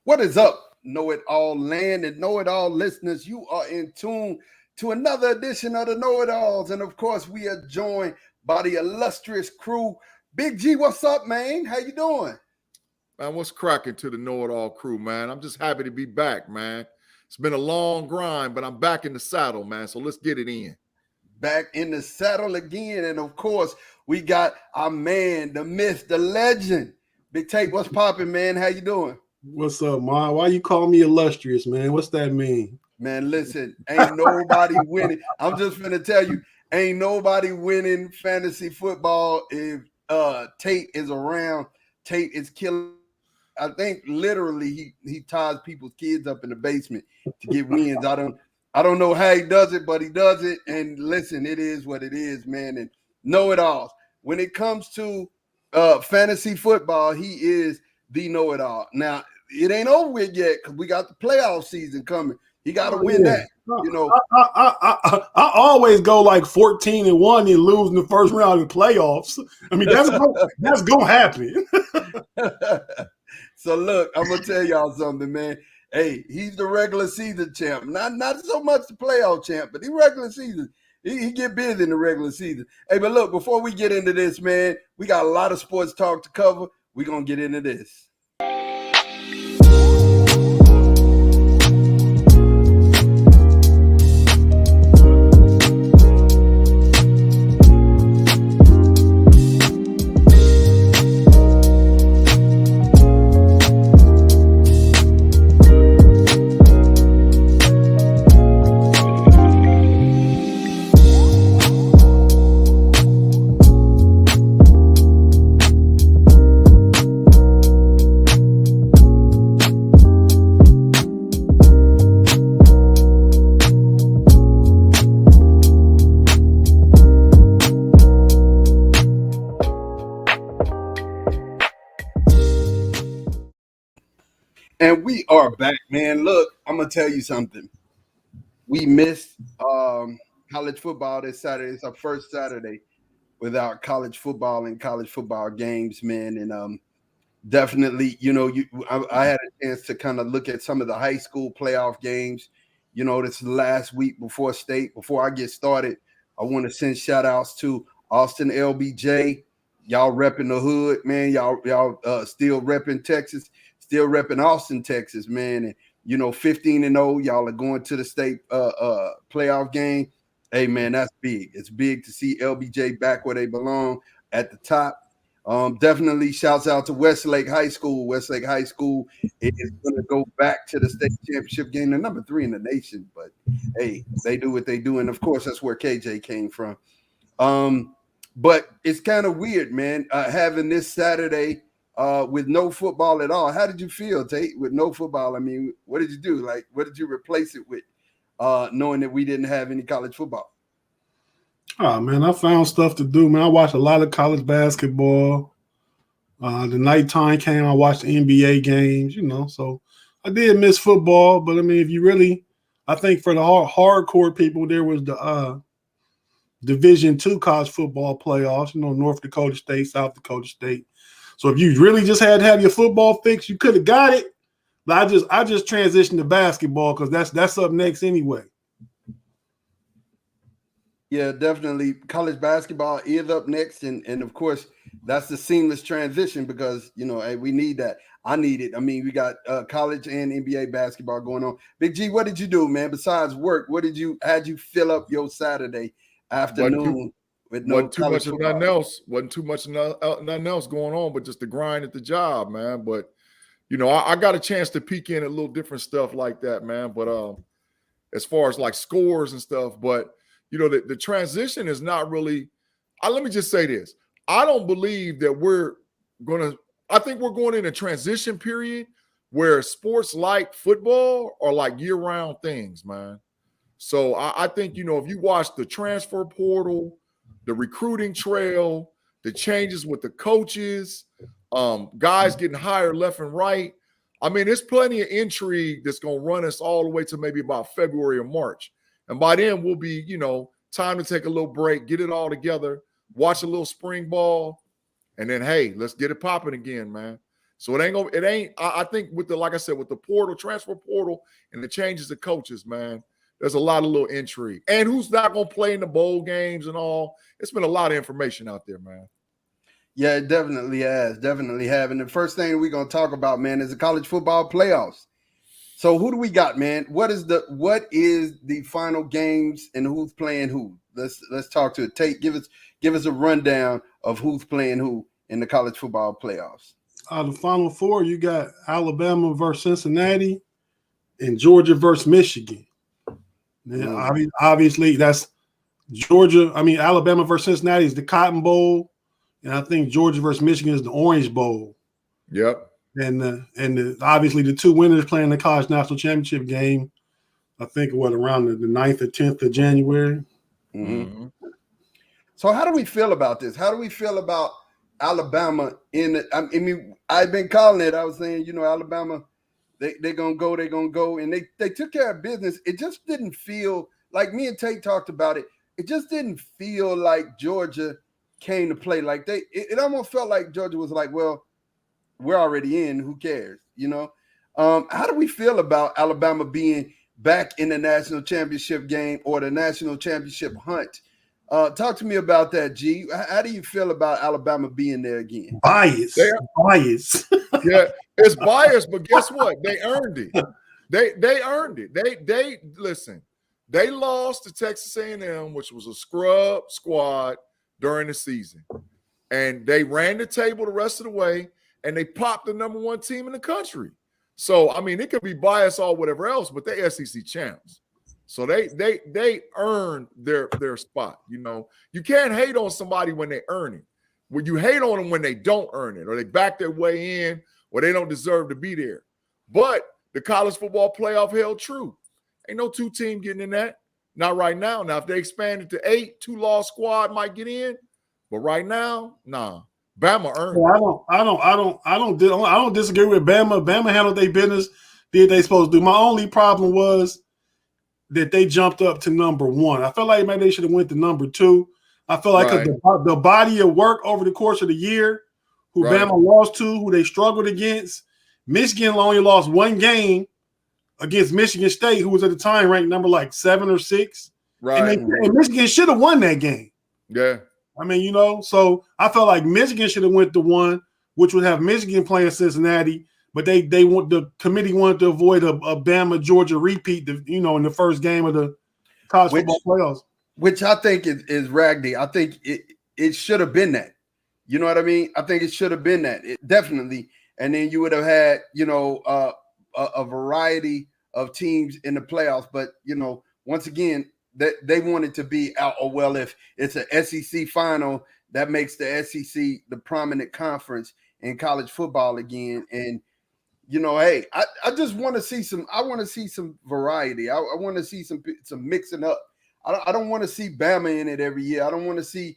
What is up, Know It All land and Know It All listeners? You are in tune to another edition of the KnoItAllz. And of course, we are joined by the illustrious crew. Big G, what's up, man? How you doing? Man, what's cracking to the Know It All crew, man? I'm just happy to be back, man. It's been a long grind, but I'm back in the saddle, man. So let's get it in. Back in the saddle again. And of course, we got our man, the myth, the legend. Big Tate, what's popping, man? How you doing? What's up, Ma? Why you call me illustrious, man? What's that mean? Man, listen, ain't nobody winning. I'm just gonna tell you, ain't nobody winning fantasy football if Tate is around. Tate is killing. I think literally he ties people's kids up in the basement to get wins. I don't know how he does it, but he does it. And listen, it is what it is, man. And know it all. When it comes to fantasy football, he is the know it all. Now, it ain't over with yet because we got the playoff season coming. He got to win that. You know, I always go like 14-1 and lose in the first round of the playoffs. I mean, that's gonna happen. So look, I'm gonna tell y'all something, man. Hey, he's the regular season champ, not so much the playoff champ, but the regular season. He get busy in the regular season. Hey, but look, before we get into this, man, we got a lot of sports talk to cover. We're gonna get into this. And we are back, man. Look, I'm going to tell you something. We missed college football this Saturday. It's our first Saturday without college football and college football games, man. And definitely, you know, I had a chance to kind of look at some of the high school playoff games. You know, this last week before state. Before I get started, I want to send shout-outs to Austin LBJ. Y'all repping the hood, man. Y'all still repping Texas. Still repping Austin, Texas, man. And, you know, 15-0, y'all are going to the state playoff game. Hey, man, that's big. It's big to see LBJ back where they belong at the top. Definitely shouts out to Westlake High School. Westlake High School is going to go back to the state championship game. They're number 3 in the nation, but, hey, they do what they do. And, of course, that's where KJ came from. But it's kind of weird, man, having this Saturday with no football at all. How did you feel, Tate, with no football? I mean, what did you do? Like, what did you replace it with, knowing that we didn't have any college football? Oh, man, I found stuff to do, man. I watched a lot of college basketball. The nighttime came, I watched the NBA games, you know. So I did miss football, but, I mean, if you really – I think for the hardcore people, there was the Division II college football playoffs, you know, North Dakota State, South Dakota State. So if you really just had to have your football fix, you could have got it. But I just transitioned to basketball because that's up next anyway. Yeah, definitely. College basketball is up next, and of course that's the seamless transition because you know, hey, we need that. I need it. I mean, we got college and NBA basketball going on. Big G, what did you do, man? Besides work, how'd you fill up your Saturday afternoon? Wasn't too much of nothing else going on, but just the grind at the job, man. But you know, I got a chance to peek in at a little different stuff like that, man. But as far as like scores and stuff, but you know, the transition is not really. Let me just say this: I don't believe that I think we're going in a transition period where sports like football are like year-round things, man. So I think, you know, if you watch the transfer portal, the recruiting trail, the changes with the coaches, guys getting hired left and right. I mean, there's plenty of intrigue that's going to run us all the way to maybe about February or March. And by then we'll be, you know, time to take a little break, get it all together, watch a little spring ball, and then, hey, let's get it popping again, man. So it ain't. I think with the, like I said, with the transfer portal, and the changes of coaches, man, there's a lot of little intrigue. And who's not going to play in the bowl games and all? It's been a lot of information out there, man. Yeah, it definitely has. Definitely have. And the first thing we're going to talk about, man, is the college football playoffs. So who do we got, man? What is the final games and who's playing who? Let's talk to it. Tate, give us a rundown of who's playing who in the college football playoffs. The final four, you got Alabama versus Cincinnati and Georgia versus Michigan. Obviously, that's Georgia. Alabama versus Cincinnati is the Cotton Bowl, and I think Georgia versus Michigan is the Orange Bowl. Yep. And obviously the two winners playing the college national championship game. I think around the 9th or 10th of January. Mm-hmm. So how do we feel about this? How do we feel about Alabama I've been calling it. I was saying, Alabama. They're going to go. And they took care of business. It just didn't feel like, me and Tate talked about it. It just didn't feel like Georgia came to play. Like it almost felt like Georgia was like, well, we're already in. Who cares? How do we feel about Alabama being back in the national championship game or the national championship hunt? Talk to me about that, G. How do you feel about Alabama being there again? Bias. Yeah, it's biased, but guess what? They earned it. They earned it. They listen. They lost to Texas A&M, which was a scrub squad during the season, and they ran the table the rest of the way, and they popped the number one team in the country. So it could be biased or whatever else, but they SEC champs. So they earned their spot. You can't hate on somebody when they earn it. When you hate on them when they don't earn it, or they back their way in, or they don't deserve to be there. But the college football playoff held true. Ain't no two team getting in that. Not right now. Now, if they expanded to 8, 2-loss squad might get in. But right now, nah. Bama earned it. I don't disagree with Bama. Bama handled their business, did they supposed to do. My only problem was that they jumped up to number 1. I felt like maybe they should have went to number 2. I feel like the body of work over the course of the year, who Bama lost to, who they struggled against. Michigan only lost one game against Michigan State, who was at the time ranked number 7 or 6. Right. And Michigan should have won that game. Yeah. So I felt like Michigan should have went to 1, which would have Michigan playing Cincinnati, but the committee wanted to avoid a Bama Georgia repeat, in the first game of the college football playoffs. Which I think is raggedy. I think it should have been that. You know what I mean? I think it should have been that. Definitely. And then you would have had, a variety of teams in the playoffs. But, once again, they wanted to be out. Or, well, if it's an SEC final, that makes the SEC the prominent conference in college football again. And, hey, I just want to see some variety. I want to see some mixing up. I don't want to see Bama in it every year. I don't want to see,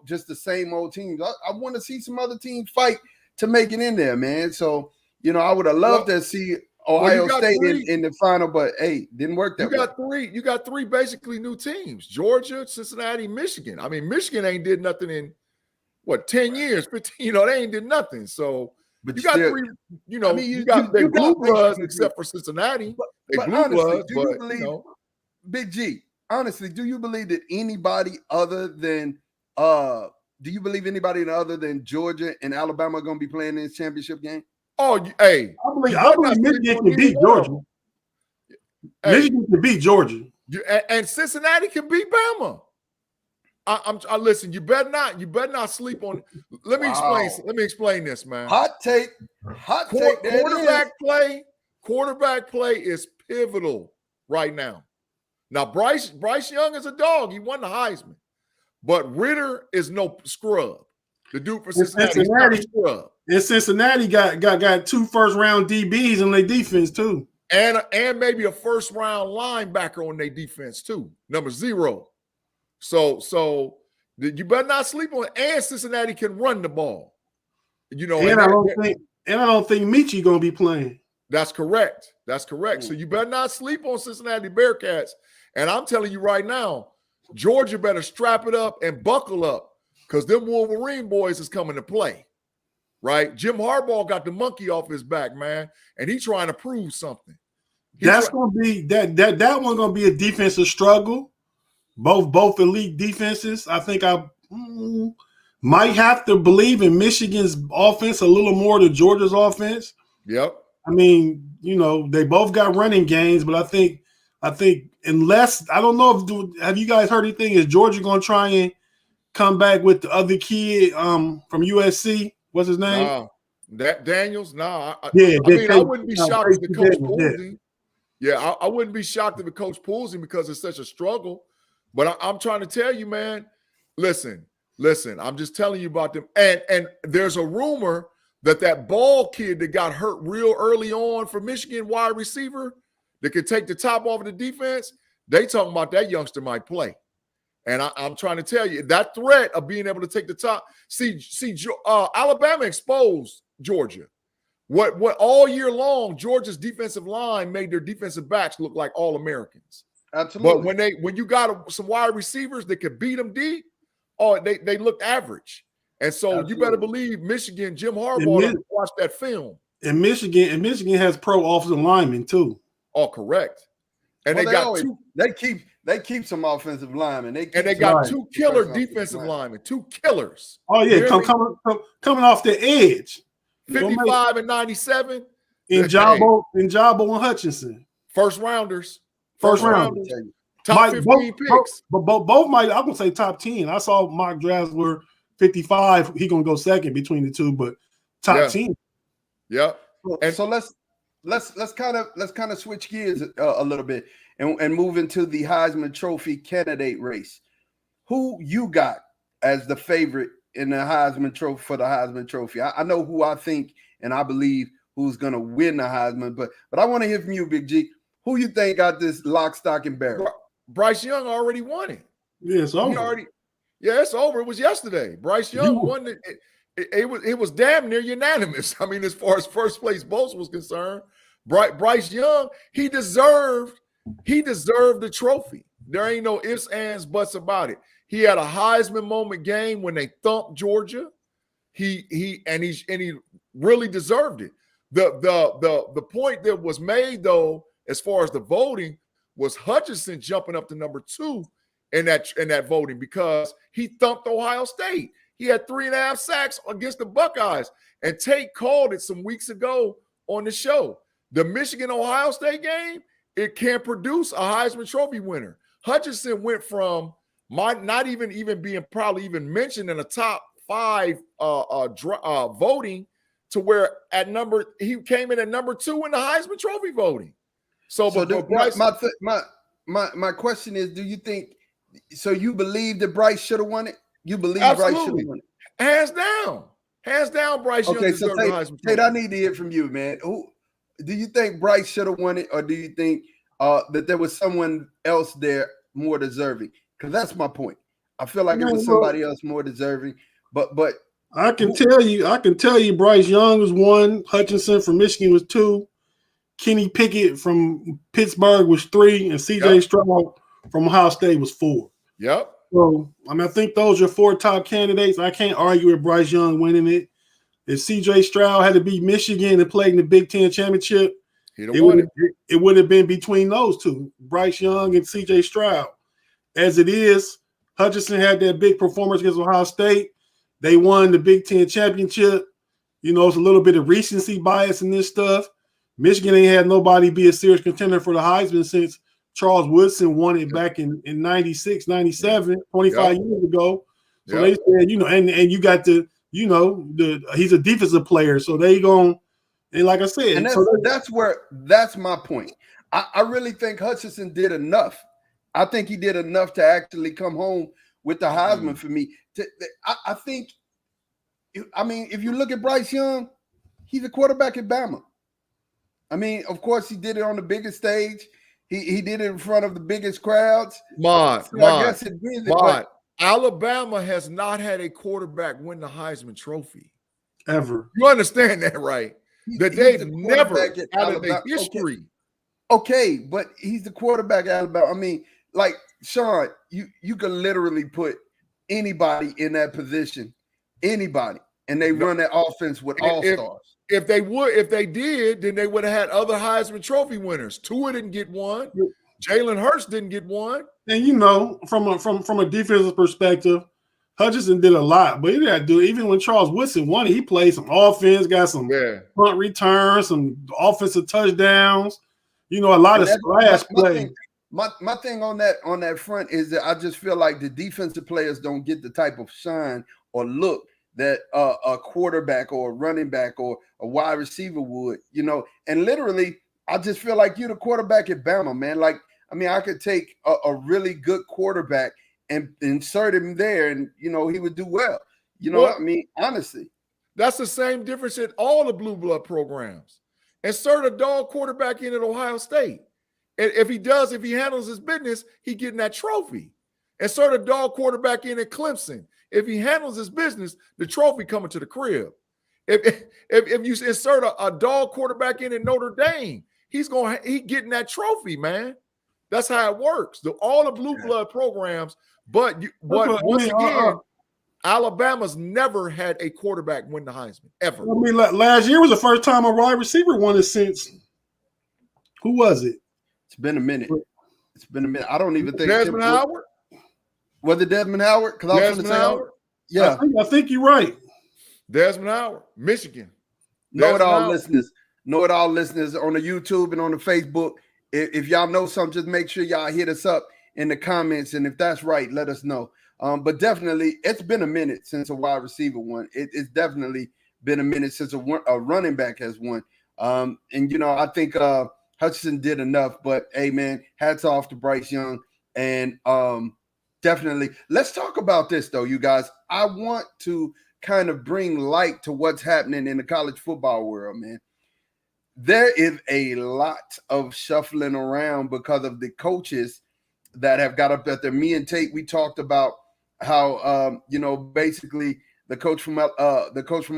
just the same old teams. I want to see some other teams fight to make it in there, man. So, I would have loved to see Ohio State in the final, but hey, didn't work that way. You got 3 basically new teams: Georgia, Cincinnati, Michigan. Michigan ain't did nothing in 10 years, 15. They ain't did nothing. So, but you got still, 3. You got blue bloods except for Cincinnati. But honestly, do you believe? Big G, honestly, do you believe that anybody other than Georgia and Alabama are going to be playing in this championship game? Oh, hey, I believe Michigan can beat Georgia. Michigan can beat Georgia, and Cincinnati can beat Bama. I listen. You better not sleep on. Let me explain. Let me explain this, man. Hot take. Quarterback play is pivotal right now. Now, Bryce Young is a dog. He won the Heisman. But Ritter is no scrub. The dude for Cincinnati is not a scrub. And Cincinnati got 2 first-round DBs in their defense, too. And maybe a first-round linebacker on their defense, too. Number 0. So you better not sleep on it. And Cincinnati can run the ball. I don't think Michie going to be playing. That's correct. So you better not sleep on Cincinnati Bearcats. And I'm telling you right now, Georgia better strap it up and buckle up because them Wolverine boys is coming to play. right? Jim Harbaugh got the monkey off his back, man, and he's trying to prove something. That's going to be that one going to be a defensive struggle. Both elite defenses. I think I might have to believe in Michigan's offense a little more than Georgia's offense. Yep. I mean, they both got running games, but I think unless I don't know have you guys heard anything? Is Georgia going to try and come back with the other kid from USC? What's his name? Nah, that Daniels. Nah, I wouldn't be shocked if the coach pulls him. Yeah, I wouldn't be shocked if the coach pulls him because it's such a struggle. But I'm trying to tell you, man. Listen. I'm just telling you about them. And there's a rumor that Ball kid that got hurt real early on for Michigan wide receiver that could take the top off of the defense. They talking about that youngster might play. And I'm trying to tell you that threat of being able to take the top. See, Alabama exposed Georgia. What all year long, Georgia's defensive line made their defensive backs look like All-Americans. Absolutely. But when you got some wide receivers that could beat them deep, they look average. And so Absolutely. You better believe Michigan, Jim Harbaugh watched that film. And Michigan has pro offensive linemen too. Oh, correct. And they keep some offensive linemen. They got two killer defensive linemen, two killers. Oh yeah, coming off the edge. 55 and 97. Njabo and Hutchinson. First rounders. Top 15 picks. But both might, I'm gonna say top 10. I saw mock drafts were 55. He gonna go second between the two, but top 10. Yeah. And so let's kind of switch gears a little bit and move into the Heisman Trophy candidate race. Who you got as the favorite in the Heisman Trophy for the Heisman Trophy? I know who I think and I believe who's gonna win the Heisman, but I want to hear from you, Big G. Who you think got this lock, stock, and barrel? Bryce Young already won it. Yeah, it's over. It's over. It was yesterday. Bryce Young won it. It was damn near unanimous. I mean, as far as first place votes was concerned, Bryce Young, he deserved the trophy. There ain't no ifs, ands, buts about it. He had a Heisman moment game when they thumped Georgia. He really deserved it. The point that was made though, as far as the voting, was Hutchinson jumping up to number 2 in that voting because he thumped Ohio State. He had 3.5 sacks against the Buckeyes. And Tate called it some weeks ago on the show. The Michigan-Ohio State game, it can produce a Heisman Trophy winner. Hutchinson went from not even being probably even mentioned in the top 5 voting to where he came in at number 2 in the Heisman Trophy voting. My question is, do you think so? You believe that Bryce should have won it? You believe Absolutely. Bryce should have won it? Hands down, Bryce. Okay, so Tate, I need to hear from you, man. Who do you think Bryce should have won it, or do you think that there was someone else there more deserving? Because that's my point. I feel like it was somebody else more deserving, but I can tell you, Bryce Young was 1, Hutchinson from Michigan was 2. Kenny Pickett from Pittsburgh was 3, and C.J. Stroud from Ohio State was 4. Yep. So, I think those are 4 top candidates. I can't argue with Bryce Young winning it. If C.J. Stroud had to beat Michigan and played in the Big Ten championship, it would have been between those two, Bryce Young and C.J. Stroud. As it is, Hutchinson had that big performance against Ohio State. They won the Big Ten championship. It's a little bit of recency bias in this stuff. Michigan ain't had nobody be a serious contender for the Heisman since Charles Woodson won it back in 96, 97, 25 years ago. So they said, and you got he's a defensive player. So they going, and like I said, and that's my point. I really think Hutchinson did enough. I think he did enough to actually come home with the Heisman for me. I think, if you look at Bryce Young, he's a quarterback at Bama. Of course, he did it on the biggest stage. He did it in front of the biggest crowds. I guess it did. But Alabama has not had a quarterback win the Heisman Trophy ever. You understand that, right? That they've never out of their history. Okay, but he's the quarterback at Alabama. Like Sean, you could literally put anybody in that position. Anybody. and they run that offense with all-stars. If they did, then they would have had other Heisman Trophy winners. Tua didn't get one. Jalen Hurts didn't get one. And from a defensive perspective, Hutchinson did a lot, but he didn't do it. Even when Charles Woodson won it, he played some offense, got some punt returns, some offensive touchdowns. A lot of splash play. My thing on that front is that I just feel like the defensive players don't get the type of shine or look that a quarterback or a running back or a wide receiver would, And literally, I just feel like you're the quarterback at Bama, man. Like, I mean, I could take a really good quarterback and insert him there, and he would do well. I mean, honestly, that's the same difference in all the blue blood programs. Insert a dog quarterback in at Ohio State. And if he handles his business, he getting that trophy. Insert a dog quarterback in at Clemson. If he handles his business, the trophy coming to the crib. If you insert a dog quarterback in at Notre Dame, he getting that trophy, man. That's how it works. All the blue blood programs, but once again, Alabama's never had a quarterback win the Heisman ever. I mean, last year was the first time a wide receiver won it since. Who was it? It's been a minute. I don't even think Desmond Howard. Was it Desmond Howard? Because I was going to say Howard. Yeah, I think you're right. Desmond Howard, Michigan. KnoItAllz listeners on the YouTube and on the Facebook. If y'all know something, just make sure y'all hit us up in the comments. And if that's right, let us know. But definitely, it's been a minute since a wide receiver won. It's definitely been a minute since a running back has won. And, I think Hutchinson did enough. But, hey, man, hats off to Bryce Young. And definitely, let's talk about this, though, you guys. I want to kind of bring light to what's happening in the college football world, man. There is a lot of shuffling around because of the coaches that have got up there. Me and Tate, we talked about how basically the coach from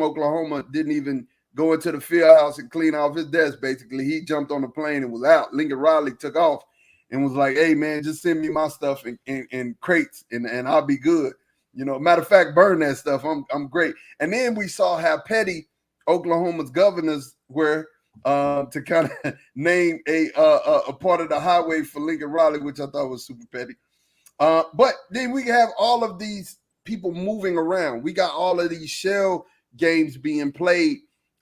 Oklahoma didn't even go into the field house and clean off his desk. Basically, he jumped on the plane and was out. Lincoln Riley took off and was like, "Hey man, just send me my stuff in crates and I'll be good." Matter of fact, burn that stuff. I'm great. And then we saw how petty Oklahoma's governors were. To kind of name a part of the highway for Lincoln Riley, which I thought was super petty. But then we have all of these people moving around. We got all of these shell games being played.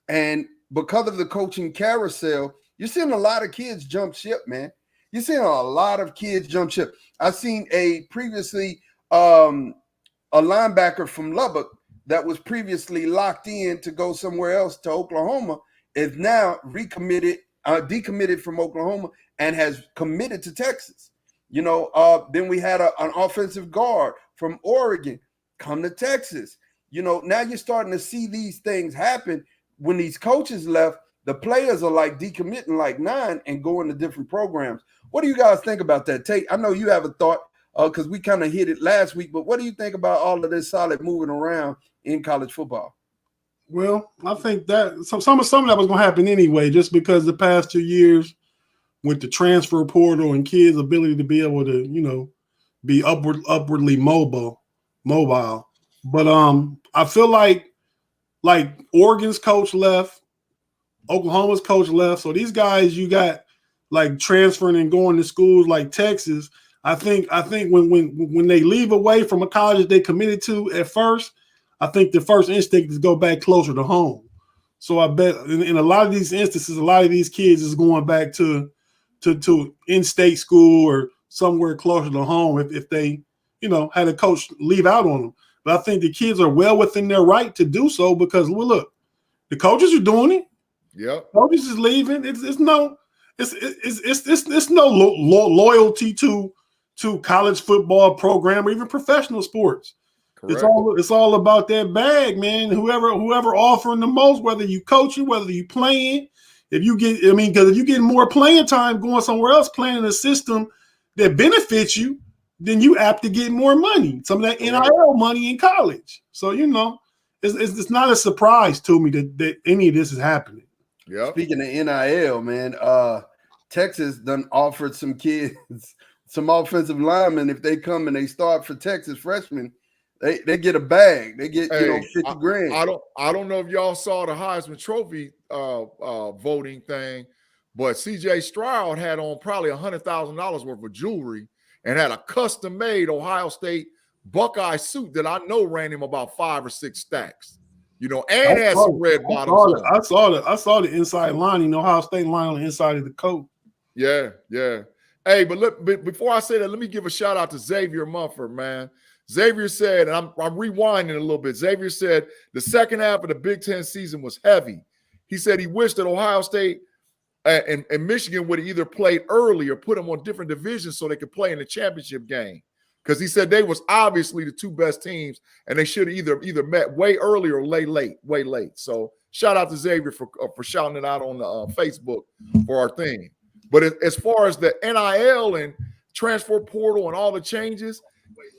And because of the coaching carousel, you're seeing a lot of kids jump ship, man. You're seeing a lot of kids jump ship. I've seen previously a linebacker from Lubbock that was previously locked in to go somewhere else to Oklahoma is now decommitted from Oklahoma and has committed to Texas. Then we had an offensive guard from Oregon come to Texas. Now you're starting to see these things happen. When these coaches left, the players are like decommitting like 9 and going to different programs. What do you guys think about that? Tate, I know you have a thought because we kind of hit it last week, but what do you think about all of this solid moving around in college football? Well, I think that some of that was going to happen anyway, just because the past 2 years with the transfer portal and kids' ability to be able to, be upwardly mobile. But I feel like Oregon's coach left, Oklahoma's coach left. So these guys you got like transferring and going to schools like Texas. I think when they leave away from a college they committed to at first, I think the first instinct is go back closer to home. So I bet in a lot of these instances, a lot of these kids is going back to in-state school or somewhere closer to home if they, had a coach leave out on them. But I think the kids are well within their right to do so because, well, look, the coaches are doing it. Yep. Coaches is leaving. It's no loyalty to college football program or even professional sports. Correct. It's all about that bag, man. Whoever offering the most, whether you coaching, whether you playing, because if you get more playing time going somewhere else, playing in a system that benefits you, then you apt to get more money, some of that NIL money in college. So it's not a surprise to me that any of this is happening. Yeah. Speaking of NIL, man, Texas done offered some kids some offensive linemen if they come and they start for Texas freshmen. They get a bag. They get 50 grand. I don't know if y'all saw the Heisman Trophy voting thing, but CJ Stroud had on probably $100,000 worth of jewelry and had a custom-made Ohio State Buckeye suit that I know ran him about 5 or 6 stacks. And had some red bottoms. I saw the inside lining, Ohio State line on the inside of the coat. Yeah. Hey, but look, before I say that, let me give a shout out to Xavier Mumford, man. Xavier said, and I'm rewinding a little bit. Xavier said the second half of the Big Ten season was heavy. He said he wished that Ohio State and Michigan would have either played early or put them on different divisions so they could play in the championship game. Because he said they was obviously the 2 best teams, and they should have either met way early or way late. So shout out to Xavier for shouting it out on the Facebook for our thing. But as far as the NIL and transfer portal and all the changes,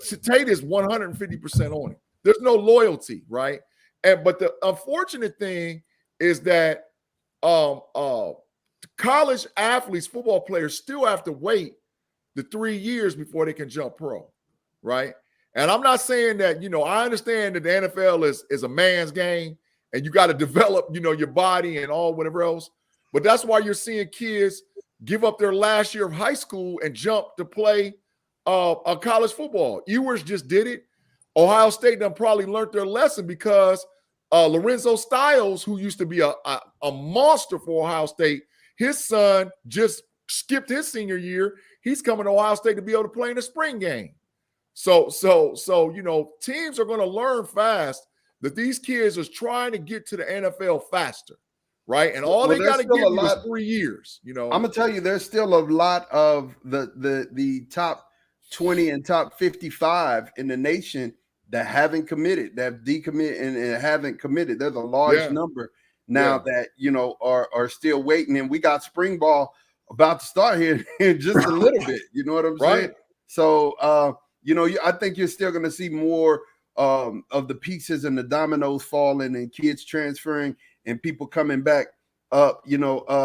Tate is 150% on it. There's no loyalty, right? But the unfortunate thing is that college athletes, football players, still have to wait the 3 years before they can jump pro, right? And I'm not saying that, I understand that the NFL is a man's game and you got to develop, your body and all whatever else. But that's why you're seeing kids give up their last year of high school and jump to play a college football. Ewers just did it. Ohio State done probably learned their lesson because Lorenzo Styles, who used to be a monster for Ohio State, his son just skipped his senior year. He's coming to Ohio State to be able to play in the spring game. So teams are going to learn fast that these kids are trying to get to the NFL faster, right? And all they got to get is 3 years. I'm gonna tell you, there's still a lot of the top 20 and top 55 in the nation that haven't committed, that have decommitted and haven't committed. There's a large number now that are still waiting, and we got spring ball about to start here in just a little bit. You know what I'm saying? So I think you're still going to see more of the pieces and the dominoes falling and kids transferring and people coming back up. Listen,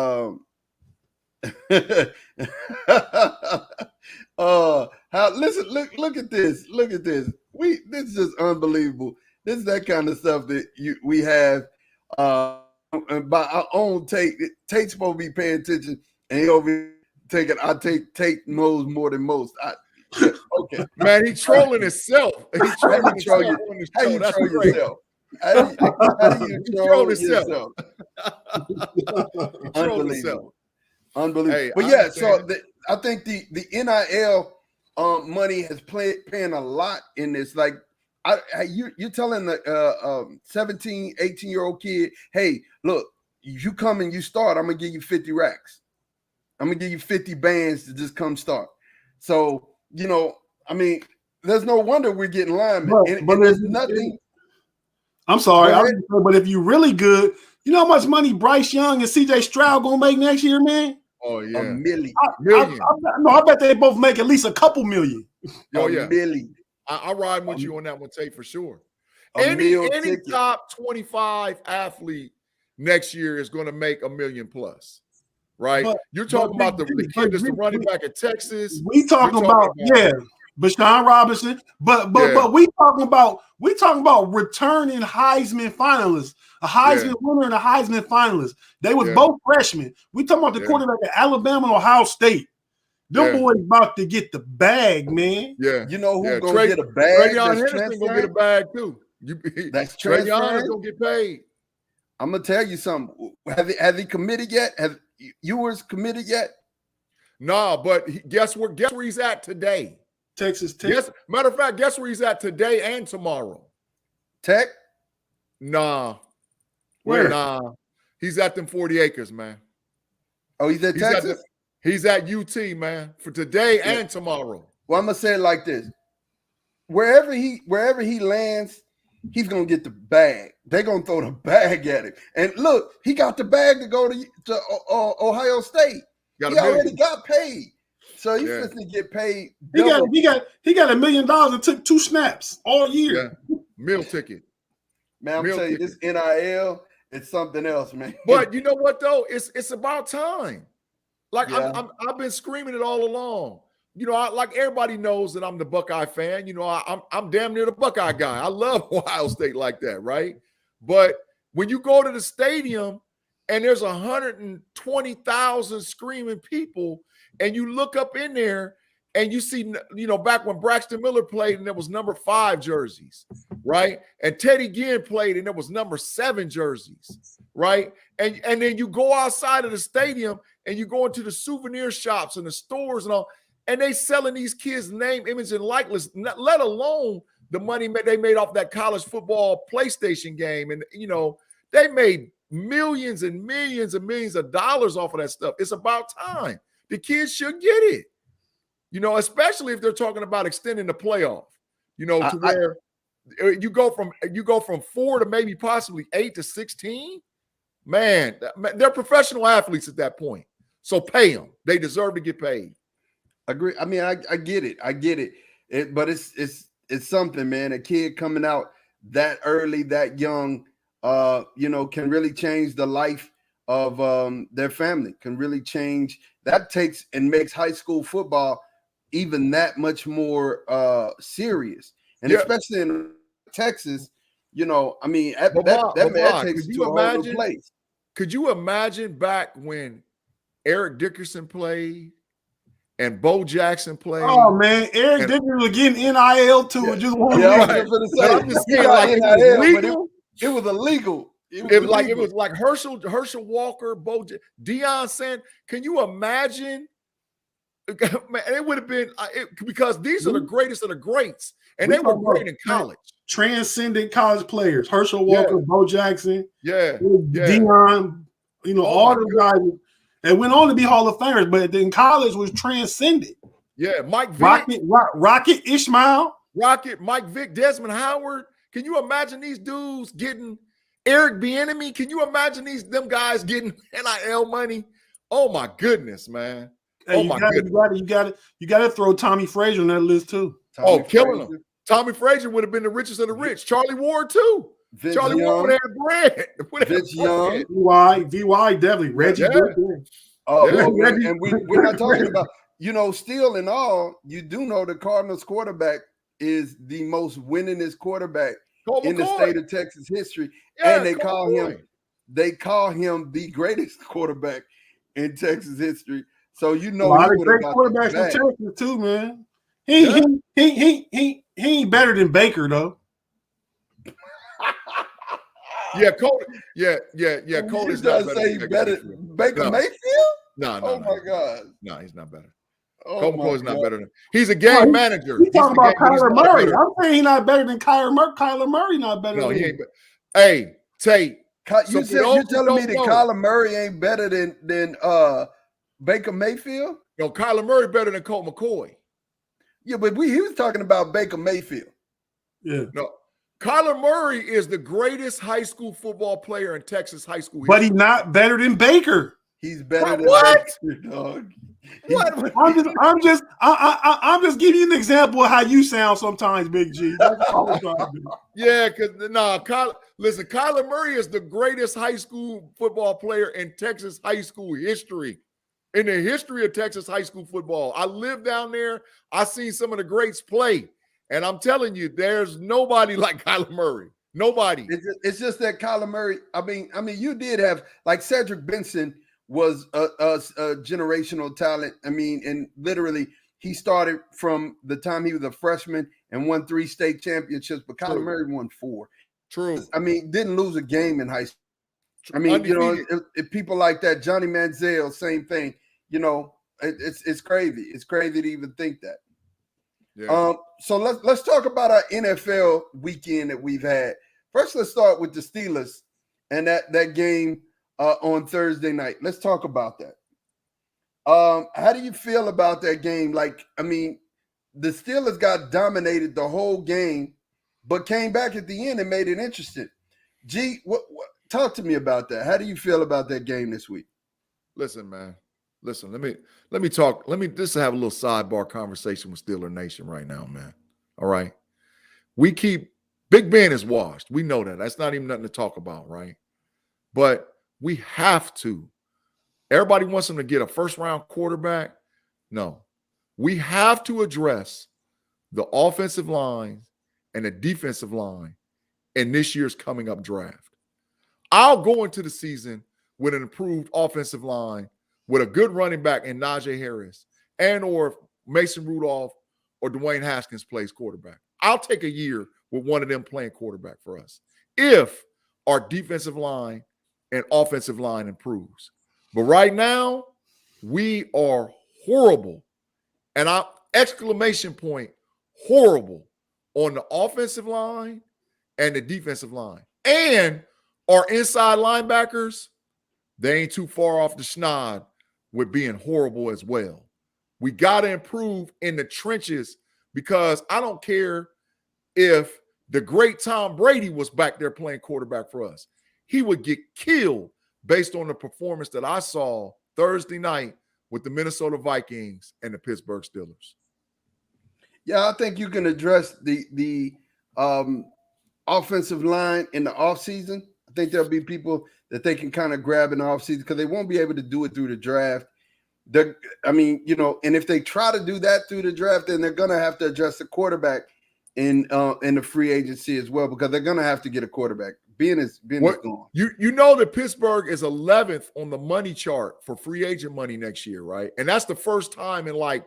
look at this. Look at this. This is just unbelievable. This is that kind of stuff that we have by our own Tate. Tate's supposed to be paying attention, and he over taking. I take Tate knows more than most. Okay, man, he's trolling himself. He's trolling himself on the show. That's great. How do you troll yourself? Unbelievable. Hey, but so I think the NIL money has paying a lot in this. Like, you're telling the 17, 18-year-old kid, hey, look, you come and you start, I'm gonna give you 50 racks. I'm gonna give you 50 bands to just come start. So, there's no wonder we're getting linemen. But there's nothing. I'm sorry, but if you're really good, you know how much money Bryce Young and CJ Stroud gonna make next year, man? Oh yeah, $1 million. I bet they both make at least a couple million. Oh yeah, $1 million. I ride with you on that one, Tate, for sure. Any top 25 athlete next year is going to make $1 million plus, right? You're talking about the kid that's the running back at Texas. We talking about Bashawn Robinson, but we talking about returning Heisman finalists, a Heisman winner and a Heisman finalist. They was both freshmen. We talking about the quarterback at Alabama and Ohio State. Them boys about to get the bag, man. Yeah, you know who's gonna get a bag? TreVeyon Henderson gonna get a bag too. That's TreVeyon is gonna get paid. I'm gonna tell you something. Have he committed yet? Have Ewers committed yet? No, but guess where he's at today? Texas Tech. Yes, matter of fact, guess where he's at today and tomorrow? Tech? Nah. Where? Nah. He's at them 40 acres, man. Oh, he's at Texas? He's at UT, man, for today and tomorrow. Well, I'm gonna say it like this: wherever he lands, he's gonna get the bag. They're gonna throw the bag at him. And look, he got the bag to go to Ohio State. He already got paid, so he's supposed to get paid. He got $1 million and took 2 snaps all year. Yeah. Meal ticket. Man, I'm telling you, this NIL, it's something else, man. But you know what though? It's about time. Like I've been screaming it all along. like everybody knows that I'm the Buckeye fan. I'm damn near the Buckeye guy. I love Ohio State like that, right? But when you go to the stadium and there's 120,000 screaming people, and you look up in there and you see, back when Braxton Miller played and there was number 5 jerseys, right? And Teddy Ginn played and there was number 7 jerseys, right? And then you go outside of the stadium and you go into the souvenir shops and the stores and all, and they selling these kids' name, image, and likeness, let alone the money they made off that college football PlayStation game. And, they made millions and millions and millions of dollars off of that stuff. It's about time. The kids should get it, especially if they're talking about extending the playoff, to where you go from 4 to maybe possibly 8 to 16. Man, they're professional athletes at that point. So pay them. They deserve to get paid. Agree. I mean, I get it. But it's something, man. A kid coming out that early, that young, can really change the life of their family, can really change. That takes and makes high school football even that much more serious. And especially in Texas, that takes it to a whole other place. Could you imagine back when Eric Dickerson played and Bo Jackson played? Oh man, Eric Dickerson was getting NIL too. Yeah. Just one. Yeah, right. I'm just saying, like, it was illegal. It was like Herschel Walker, Deion Sanders. Can you imagine? Man, it would have been because these are the greatest of the greats, and they were great in college. Transcendent college players: Herschel Walker, Bo Jackson, Deion. All the guys that went on to be Hall of Famers, but in college was transcendent. Yeah, Mike Vick, Rocket Ishmael, Mike Vick, Desmond Howard. Can you imagine these dudes getting Eric Bieniemy? Can you imagine them guys getting NIL money? Oh my goodness, man! Hey, you got to throw Tommy Frazier on that list too. Killing him. Tommy Frazier would have been the richest of the rich. Charlie Ward too. Charlie Ward would have bread. Vince Young, VY definitely. Reggie. and we're not talking about still in all. You do know the Cardinals quarterback is the most winningest quarterback in the state of Texas history, and they call him the greatest quarterback in Texas history. So a lot of great quarterbacks in Texas too, man. He ain't better than Baker though. Cody. Cody's not better. Say better Baker Mayfield? No. Oh my God. No, he's not better. Cody's not better than. He's a game manager. He's talking about Kyler Murray. I'm saying he's not better than Kyler Murray. Kyler Murray not better. No, than he ain't. Hey, Tate. You telling me that Kyler Murray ain't better than Baker Mayfield? No, Kyler Murray better than Colt McCoy. Yeah, but he was talking about Baker Mayfield. Yeah. No. Kyler Murray is the greatest high school football player in Texas high school history. But he's not better than Baker. He's better than what? Baker, dog. I'm just giving you an example of how you sound sometimes, Big G. That's all I'm trying to do. Yeah, because Kyler Murray is the greatest high school football player in Texas high school history. In the history of Texas high school football. I lived down there. I seen some of the greats play. And I'm telling you, there's nobody like Kyler Murray. Nobody. It's just that Kyler Murray, I mean, you did have, like, Cedric Benson was a generational talent. I mean, and literally he started from the time he was a freshman and won 3 state championships, but Kyler Murray won 4. True. I mean, didn't lose a game in high school. I mean, undefeated. If people like that, Johnny Manziel, same thing. It's crazy. It's crazy to even think that. Yeah. So let's talk about our NFL weekend that we've had. First, let's start with the Steelers and that game on Thursday night. Let's talk about that. How do you feel about that game? Like, I mean, the Steelers got dominated the whole game, but came back at the end and made it interesting. G, talk to me about that. How do you feel about that game this week? Listen, man. Listen, let me talk. Let me just have a little sidebar conversation with Steeler Nation right now, man. All right. Big Ben is washed. We know that. That's not even nothing to talk about, right? But we have to. Everybody wants him to get a first-round quarterback. No. we have to address the offensive line and the defensive line in this year's coming up draft. I'll go into the season with an improved offensive line, with a good running back in Najee Harris, and or Mason Rudolph or Dwayne Haskins plays quarterback. I'll take a year with one of them playing quarterback for us if our defensive line and offensive line improves. But right now, we are horrible. And I exclamation point, horrible on the offensive line and the defensive line. And our inside linebackers, they ain't too far off the schneid with being horrible as well. We got to improve in the trenches, because I don't care if the great Tom Brady was back there playing quarterback for us. He would get killed based on the performance that I saw Thursday night with the Minnesota Vikings and the Pittsburgh Steelers. Yeah, I think you can address the offensive line in the offseason. I think there'll be people that they can kind of grab in the offseason, because they won't be able to do it through the draft. And if they try to do that through the draft, then they're going to have to adjust the quarterback in the free agency as well, because they're going to have to get a quarterback. Ben is gone. You know that Pittsburgh is 11th on the money chart for free agent money next year, right? And that's the first time in like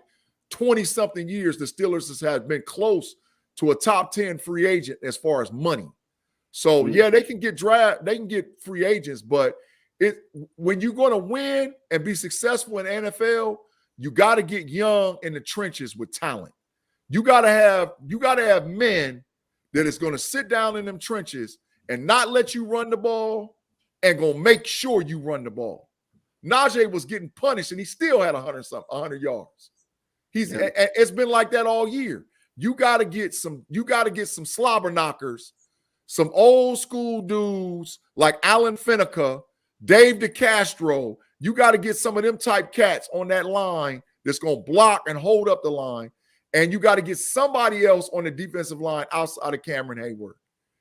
20-something years the Steelers have been close to a top 10 free agent as far as money. So, yeah, they can get free agents, but when you're going to win and be successful in the NFL, you got to get young in the trenches with talent. You got to have men that is going to sit down in them trenches and not let you run the ball and going to make sure you run the ball. Najee was getting punished and he still had 100 yards. It's been like that all year. You got to get some slobber knockers, some old school dudes like Alan Finica, Dave DeCastro. You got to get some of them type cats on that line that's going to block and hold up the line. And you got to get somebody else on the defensive line outside of Cameron Hayward.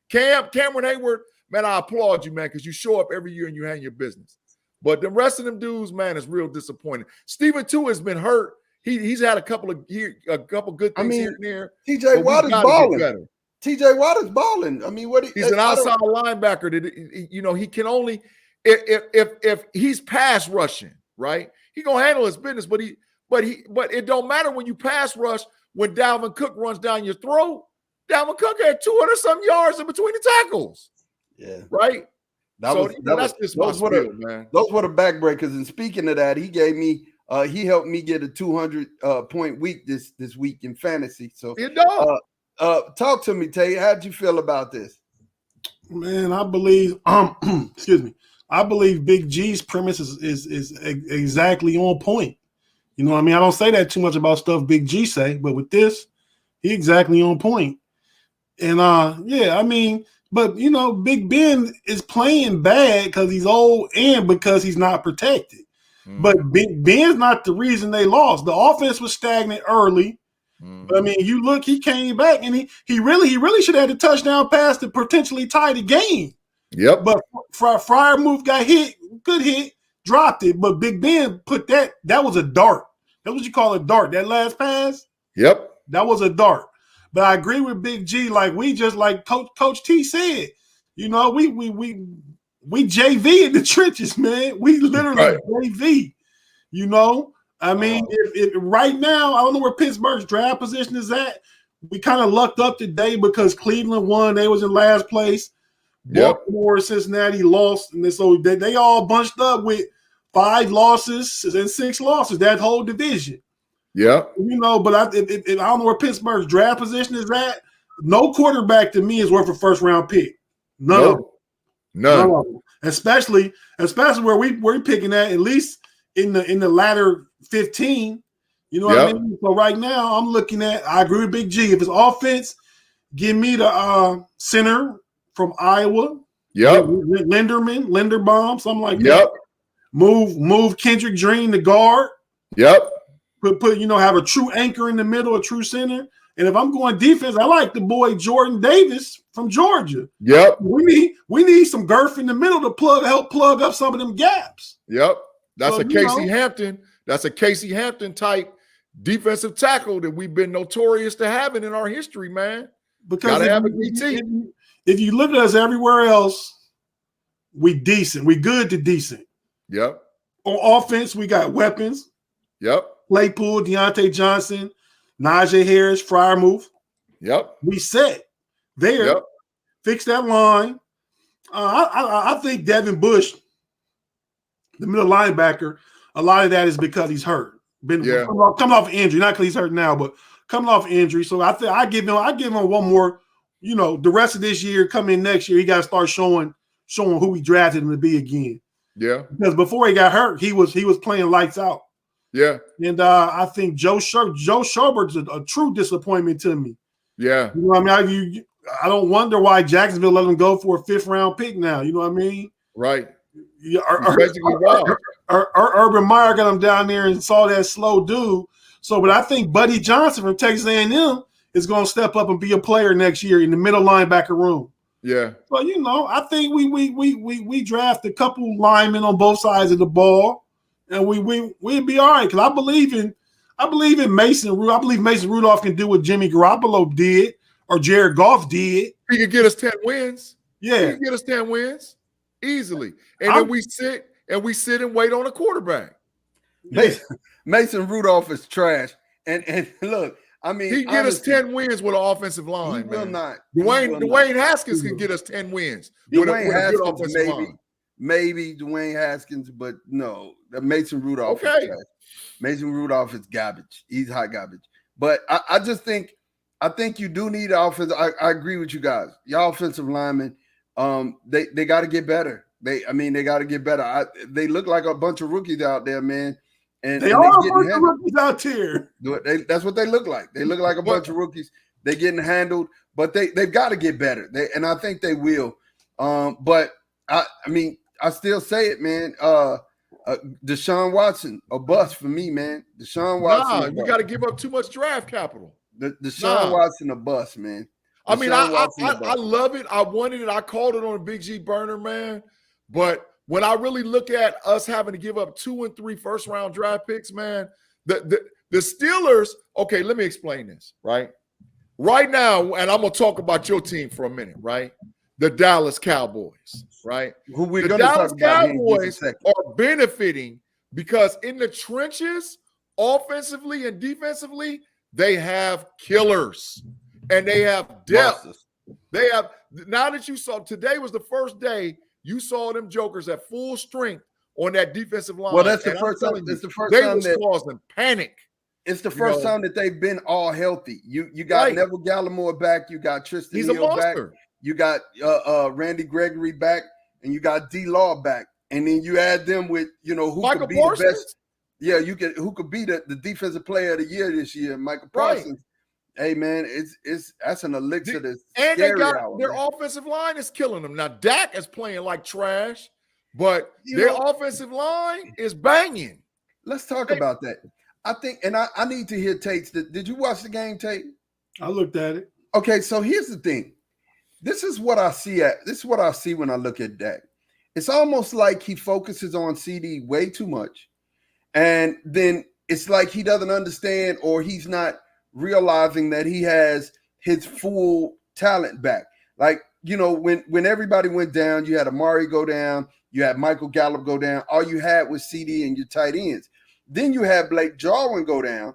Cameron Hayward, man, I applaud you, man, because you show up every year and you handle your business. But the rest of them dudes, man, is real disappointing. Stephen too has been hurt. He's had a couple good things here and there. TJ Watt is balling. TJ Watt is balling. I mean, he's an outside linebacker that he can only if he's pass rushing, right? He gonna handle his business, but it don't matter when you pass rush when Dalvin Cook runs down your throat. Dalvin Cook had 200-some yards in between the tackles. Yeah. Right? That's just my spiel, man. Those were the backbreakers. And speaking of that, he helped me get a 200-point week this week in fantasy. So talk to me, Tay. How'd you feel about this? Man, I believe excuse me. I believe Big G's premise is exactly on point. You know what I mean? I don't say that too much about stuff Big G say, but with this, he exactly on point. And but Big Ben is playing bad because he's old and because he's not protected. But Big Ben's not the reason they lost. The offense was stagnant early. But I mean, you look, he came back and he really should have had a touchdown pass to potentially tie the game. Yep. But Fryer got hit, good hit, dropped it. But Big Ben put that was a dart. That's what you call a dart. That last pass. Yep. That was a dart. But I agree with Big G. Like we just like Coach T said, we JV in the trenches, man. We literally JV. I mean, if right now, I don't know where Pittsburgh's draft position is at. We kind of lucked up today because Cleveland won. They was in last place. Baltimore, Cincinnati lost, and so they all bunched up with 5 losses and 6 losses. That whole division. Yeah. But I don't know where Pittsburgh's draft position is at. No quarterback to me is worth a first-round pick. None. Especially where we're picking at least in the latter 15. You know what I mean? So right now I'm looking at, I agree with Big G. If it's offense, give me the center from Iowa. Yep. Linderbaum, something like that. Move Kendrick Green to guard. Yep. Put have a true anchor in the middle, a true center. And if I'm going defense, I like the boy Jordan Davis from Georgia. Yep. We need some girth in the middle to help plug up some of them gaps. Yep. That's a Casey Hampton. That's a Casey Hampton type defensive tackle that we've been notorious to having in our history, man. Because gotta have a DT. If you look at us everywhere else, we decent. We good to decent. Yep. On offense, we got weapons. Yep. Claypool, Deontay Johnson, Najee Harris, Freiermuth. Yep. We set there. Yep. Fix that line. I think Devin Bush, the middle linebacker, a lot of that is because he's hurt. Coming off injury, not because he's hurt now, but coming off injury. So I think I give him one more. The rest of this year, coming next year, he got to start showing who we drafted him to be again. Yeah. Because before he got hurt, he was playing lights out. Yeah. And I think Joe Scherbert's a true disappointment to me. Yeah. You know what I mean? I don't wonder why Jacksonville let him go for a 5th round pick now. You know what I mean? Right. Urban Meyer got him down there and saw that slow dude. But I think Buddy Johnson from Texas A&M is going to step up and be a player next year in the middle linebacker room. Yeah. So I think we draft a couple linemen on both sides of the ball, and we'll be all right. Because I believe in Mason. I believe Mason Rudolph can do what Jimmy Garoppolo did or Jared Goff did. He could get us 10 wins. Yeah, he could get us 10 wins easily, and then we sit and wait on a quarterback. Mason Rudolph is trash, and look. I mean, he get us 10 wins with an offensive line. He will not. Dwayne Haskins can get us 10 wins. Dwayne Haskins, maybe Dwayne Haskins, but no, Mason Rudolph. Okay. Is trash. Mason Rudolph is garbage. He's hot garbage. But I just think you do need offense. I agree with you guys. Your offensive linemen, they got to get better. They got to get better. They look like a bunch of rookies out there, man. And they are a bunch of rookies out here. That's what they look like. They look like a bunch of rookies. They're getting handled, but they've got to get better. And I think they will. But I still say it, man. Deshaun Watson, a bust for me, man. Deshaun Watson. You got to give up too much draft capital. Deshaun Watson, a bust, man. I love it. I wanted it. I called it on a Big G burner, man. But when I really look at us having to give up 2 and 3 first-round draft picks, man, the Steelers, okay, let me explain this, right? Right now, and I'm going to talk about your team for a minute, right? The Dallas Cowboys, right? The Dallas Cowboys are benefiting because in the trenches, offensively and defensively, they have killers and they have depth. They have, now that you saw, today was the first day you saw them jokers at full strength on that defensive line. Well, that's the first time. It's the first time that causing panic. It's the first time that they've been all healthy. You got Neville Gallimore back. You got Tristan Hill back. You got Randy Gregory back, and you got D-Law back. And then you add them with who Michael could be Parsons? the best. Yeah, who could be the defensive player of the year this year? Michael Parsons. Hey man, that's an elixir that's and scary. They got their offensive line is killing them. Now Dak is playing like trash, but their offensive line is banging. Let's talk about that. I think, and I need to hear Tate's. Did you watch the game, Tate? I looked at it. Okay, so here's the thing. This is what I see when I look at Dak. It's almost like he focuses on CD way too much, and then it's like he doesn't understand or he's not realizing that he has his full talent back. Like, when everybody went down, you had Amari go down, you had Michael Gallup go down, all you had was CD and your tight ends. Then you have Blake Jarwin go down,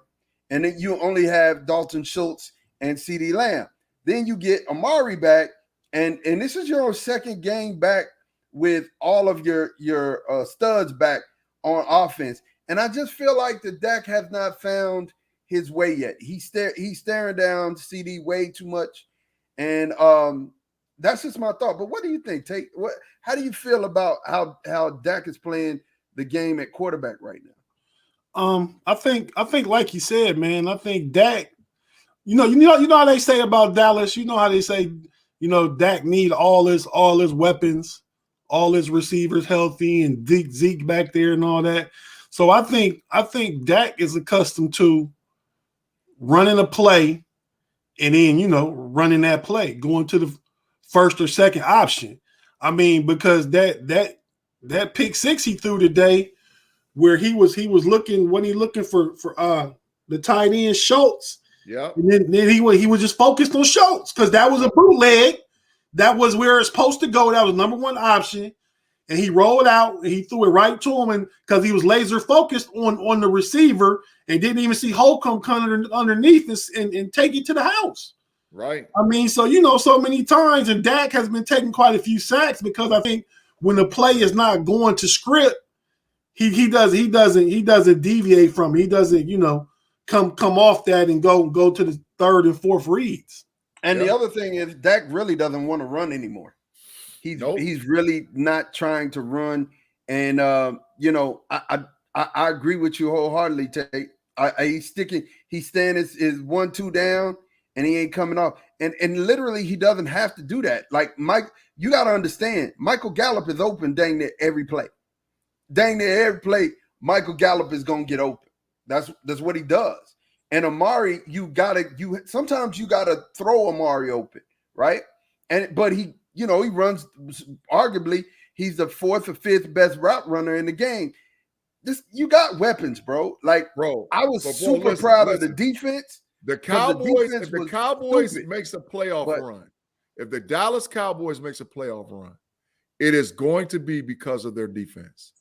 and then you only have Dalton Schultz and CD Lamb. Then you get Amari back, and this is your second game back with all of your studs back on offense. And I just feel like the Dak has not found his way yet. He's staring down CD way too much, and that's just my thought. But what do you think, Tate? How do you feel about how Dak is playing the game at quarterback right now? I think like you said, man. I think Dak. You know how they say about Dallas. You know how they say, Dak need all his weapons, all his receivers healthy, and Zeke back there and all that. So I think Dak is accustomed to running a play and then, running that play, going to the first or second option. I mean, because that pick six he threw today where he was looking for the the tight end Schultz. Yeah. And then he was just focused on Schultz because that was a bootleg. That was where it's supposed to go. That was number one option. And he rolled out and he threw it right to him, and because he was laser focused on the receiver and didn't even see Holcomb come underneath and take it to the house. Right. I mean, so so many times, and Dak has been taking quite a few sacks because I think when the play is not going to script, he doesn't deviate from it. He doesn't, come off that and go to the third and fourth reads. And the other thing is Dak really doesn't want to run anymore. He's really not trying to run. And I agree with you wholeheartedly, Tate. He's staying his 1-2 down and he ain't coming off. And literally he doesn't have to do that. Like Mike, you got to understand, Michael Gallup is open dang near every play. Dang near every play, Michael Gallup is gonna get open. That's what he does. And Amari, sometimes you gotta throw Amari open, right? But he runs, arguably, he's the fourth or fifth best route runner in the game. You got weapons, bro. Like, bro, I was super proud of the defense. The Cowboys, if the Cowboys makes a playoff run, if the Dallas Cowboys makes a playoff run, it is going to be because of their defense.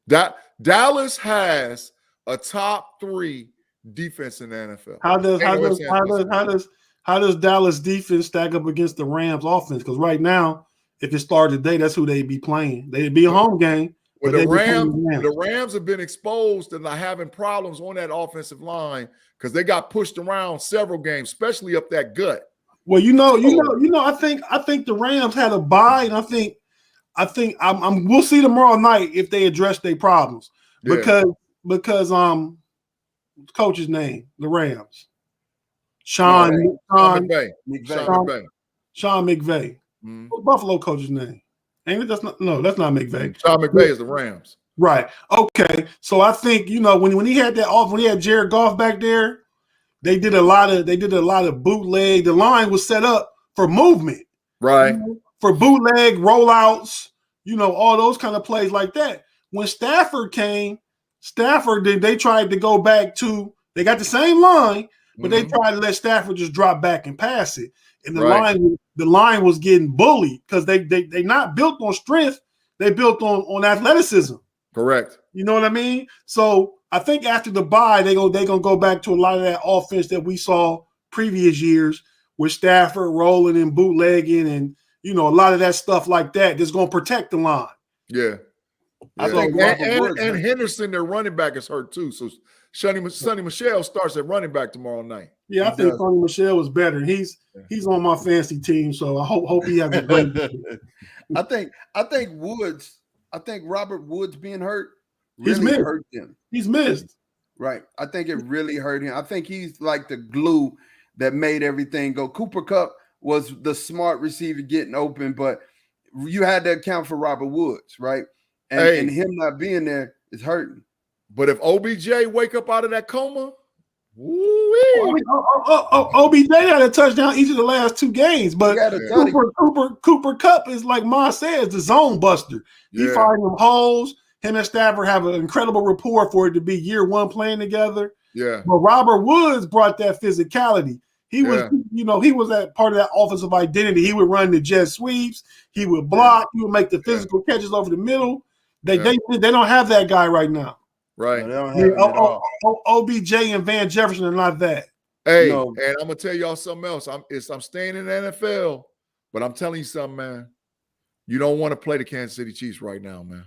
That Dallas has a top 3 defense in the NFL. How does Dallas defense stack up against the Rams offense? Because right now, if it started today, that's who they'd be playing. They'd be a home game. Well, the Rams have been exposed and are having problems on that offensive line because they got pushed around several games, especially up that gut. Well, I think the Rams had a bye, and I think we'll see tomorrow night if they address their problems. Because coach's name, the Rams. Sean McVay. Mm-hmm. What's Buffalo coach's name? Ain't it? That's not McVay. Sean McVay is the Rams. Right. Okay. So I think, when he had when he had Jared Goff back there, they did a lot of bootleg. The line was set up for movement. Right. For bootleg rollouts, all those kind of plays like that. When Stafford came, they tried to go back to, they got the same line, but they tried to let Stafford just drop back and pass it. And the line was getting bullied because they not built on strength, they built on athleticism. Correct. You know what I mean? So I think after the bye, they're gonna go back to a lot of that offense that we saw previous years with Stafford rolling and bootlegging and a lot of that stuff like that that's gonna protect the line. Yeah. I think and Henderson, their running back, is hurt too. So Sonny Michel starts at running back tomorrow night. Yeah, I think Sonny Michel was better. He's on my fantasy team, so I hope he has a great game. I think Robert Woods being hurt really hurt him. He's missed. Right. I think it really hurt him. I think he's like the glue that made everything go. Cooper Kupp was the smart receiver getting open, but you had to account for Robert Woods, right? And him not being there is hurting. But if OBJ wake up out of that coma, OBJ had a touchdown each of the last 2 games, but Cooper Kupp is, like Ma says, the zone buster. He finds them holes. Him and Stafford have an incredible rapport for it to be year 1 playing together. Yeah. But Robert Woods brought that physicality. He was, he was that part of that offensive identity. He would run the jet sweeps. He would block. He would make the physical catches over the middle. They don't have that guy right now. Right. No, OBJ and Van Jefferson are not that. Hey, and I'm gonna tell y'all something else. I'm staying in the NFL, but I'm telling you something, man. You don't want to play the Kansas City Chiefs right now, man.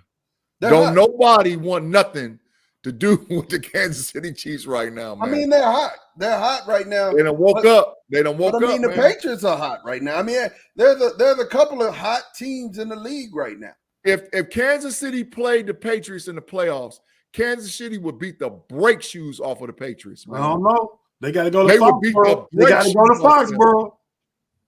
Nobody want nothing to do with the Kansas City Chiefs right now, man. I mean, they're hot. They're hot right now. They done woke up. The Patriots are hot right now. I mean, there's a couple of hot teams in the league right now. If Kansas City played the Patriots in the playoffs, Kansas City would beat the brake shoes off of the Patriots, man. I don't know. They got to go to Foxborough. They got to go to Foxborough.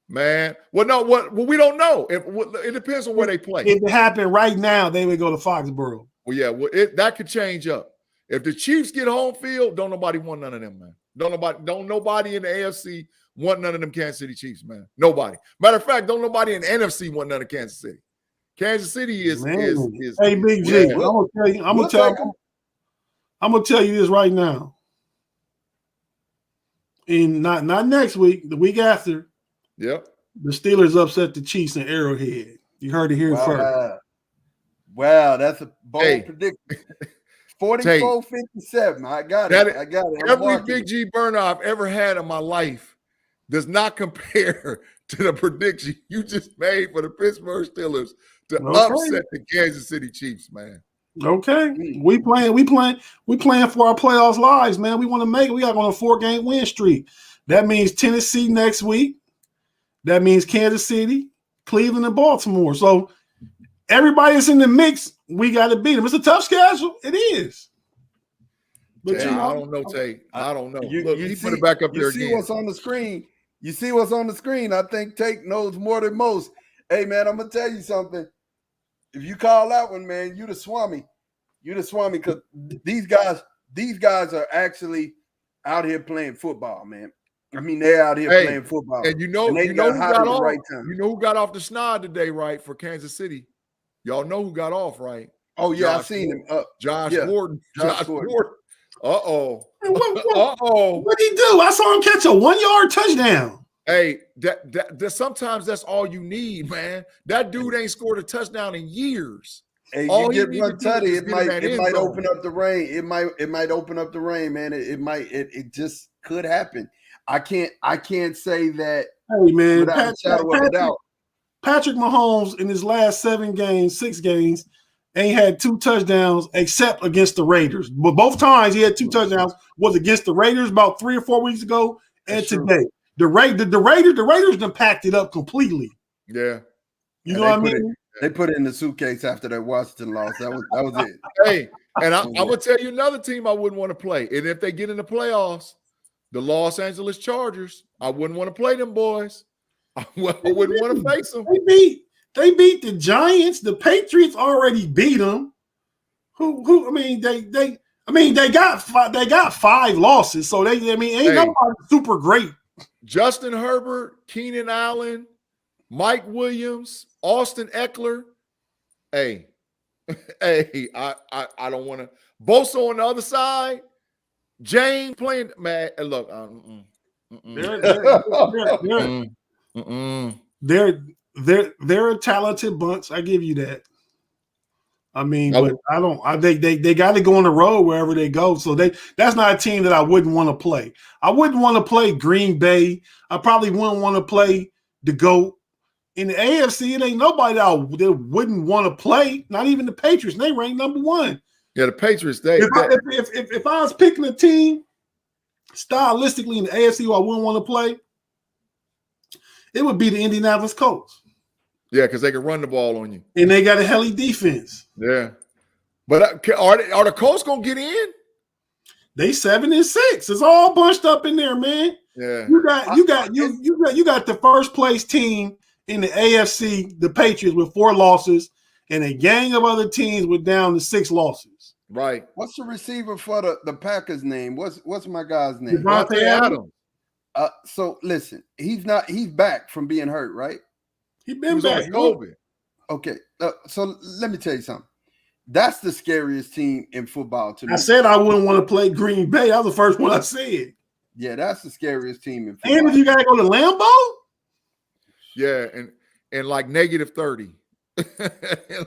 Man. Well, we don't know. It depends on where they play. If it happened right now, they would go to Foxborough. Well, yeah, that could change up. If the Chiefs get home field, don't nobody want none of them, man. Don't nobody in the AFC want none of them Kansas City Chiefs, man. Nobody. Matter of fact, don't nobody in the NFC want none of Kansas City. Kansas City is hey, Big G. I'm gonna tell you this right now. And not next week, the week after. Yep. The Steelers upset the Chiefs in Arrowhead. You heard it here first. Wow, that's a bold prediction. 44-57. I got it. Every Big G burner I've ever had in my life does not compare to the prediction you just made for the Pittsburgh Steelers to upset the Kansas City Chiefs, man. Okay. We playing for our playoffs lives, man. We want to make it. We got on a 4-game win streak. That means Tennessee next week. That means Kansas City, Cleveland, and Baltimore. So everybody that's in the mix, we got to beat them. It's a tough schedule. It is. But I don't know, Tay. I don't know. Look, you put it back up there again. You see what's on the screen. You see what's on the screen. I think Tate knows more than most. Hey, man, I'm going to tell you something. If you call that one, man, you the Swami. You the Swami, because these guys are actually out here playing football, man. I mean, they're out here playing football. And you know who got off? You know who got off the snide today, right, for Kansas City? Y'all know who got off, right? Oh, yeah, I seen him. Josh Gordon. Josh Gordon. Uh-oh. What'd he do? I saw him catch a 1-yard touchdown. Hey, that sometimes that's all you need, man. That dude ain't scored a touchdown in years. Hey, you get one tutty, it might open up the rain. It might open up the rain, man. It just could happen. I can't say that. Hey, man, Patrick Mahomes in his last 6 games, ain't had 2 touchdowns except against the Raiders. But both times he had 2 touchdowns was against the Raiders about 3 or 4 weeks ago and today. The Raiders done packed it up completely. Yeah. You know what I mean? They put it in the suitcase after that Washington loss. That was it. Hey, and I'm gonna tell you another team I wouldn't want to play. And if they get in the playoffs, the Los Angeles Chargers, I wouldn't want to play them boys. I wouldn't want to face them. They beat the Giants. The Patriots already beat them. They got 5 losses. So ain't nobody super great. Justin Herbert, Keenan Allen, Mike Williams, Austin Eckler. Hey, I don't want to. Bosa on the other side. James playing, man. Look, they're a talented bunch. I give you that. I mean, but they got to go on the road wherever they go. So that's not a team that I wouldn't want to play. I wouldn't want to play Green Bay. I probably wouldn't want to play the GOAT. In the AFC, it ain't nobody that wouldn't want to play. Not even the Patriots. They rank number 1. Yeah, the Patriots. If I was picking a team stylistically in the AFC who I wouldn't want to play, it would be the Indianapolis Colts. Yeah, because they can run the ball on you. And they got a helly defense. Yeah. But are the Colts going to get in? They 7-6. It's all bunched up in there, man. Yeah. You got the first place team in the AFC, the Patriots, with 4 losses, and a gang of other teams with down to 6 losses. Right. What's the receiver for the Packers name? What's my guy's name? Devontae Adams. So listen, he's back from being hurt, right? He's been back. COVID. Okay. So let me tell you something. That's the scariest team in football to me. I said I wouldn't want to play Green Bay. That was the first one I said. Yeah, that's the scariest team in football. And if you got to go to Lambeau? Yeah, and like -30.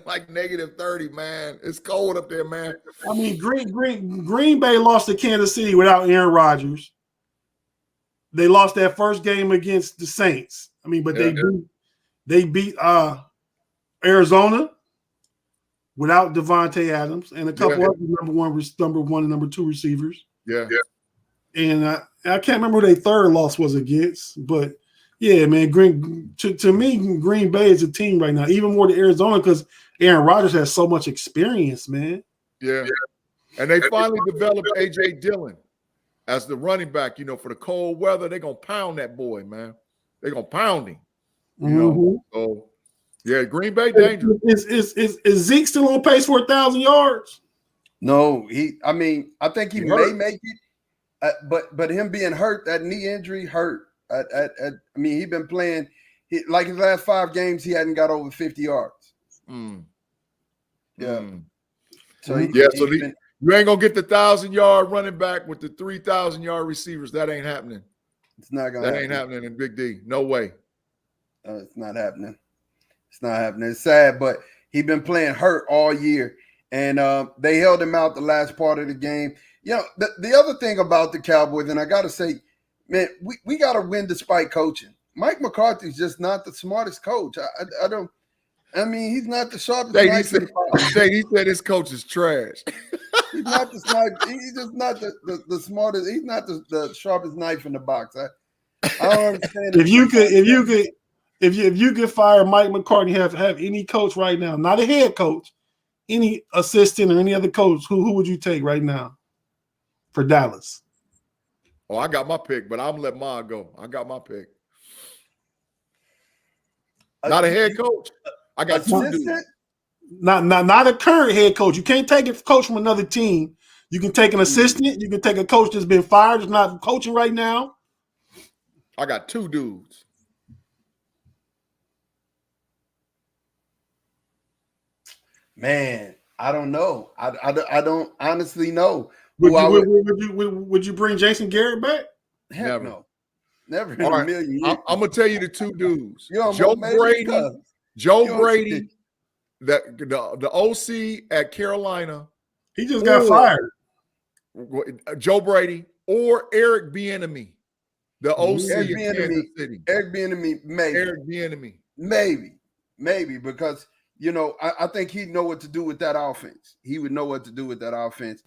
Like -30, man. It's cold up there, man. I mean, Green Bay lost to Kansas City without Aaron Rodgers. They lost that first game against the Saints. I mean, but they beat Arizona without Devontae Adams and a couple other number one and number 2 receivers. Yeah. And I can't remember who their third loss was against, but yeah, man, to me, Green Bay is a team right now, even more than Arizona, because Aaron Rodgers has so much experience, man. Yeah. And they finally developed A.J. Dillon as the running back, for the cold weather. They're going to pound that boy, man. They're going to pound him. You know? So, yeah, Green Bay dangerous. Is Zeke still on pace for 1,000 yards? No, I think he may make it, but him being hurt, that knee injury hurt. He's been playing like his last 5 games, he hadn't got over 50 yards. Yeah. So you ain't gonna get the 1,000-yard running back with the 3,000-yard receivers. That ain't happening. It's not gonna. That ain't happening in Big D. No way. It's not happening. It's not happening. It's sad, but he been playing hurt all year, and they held him out the last part of the game. You know, the other thing about the Cowboys, and I got to say, man, we got to win despite coaching. Mike McCarthy's just not the smartest coach. I don't. I mean, he's not the sharpest. He said his coach is trash. He's not the smart. He's just not the smartest. He's not the sharpest knife in the box. I don't understand. If you could fire Mike McCarthy, have any coach right now, not a head coach, any assistant or any other coach, who would you take right now for Dallas? Oh, I got my pick, but I'm gonna let Ma go. I got my pick. Not a head coach. I got two dudes. Not a current head coach. You can't take a coach from another team. You can take an assistant. You can take a coach that's been fired, that's not coaching right now. I got two dudes. Man, I don't know. I don't honestly know. Would you bring Jason Garrett back? Heck no. Never in a million years. I'm gonna tell you the two dudes. Joe Brady, the OC at Carolina. He just got fired. Joe Brady or Eric Bieniemy, the OC at Kansas City. Eric Bieniemy, maybe. Eric Bieniemy, maybe because I think he'd know what to do with that offense. He would know what to do with that offense.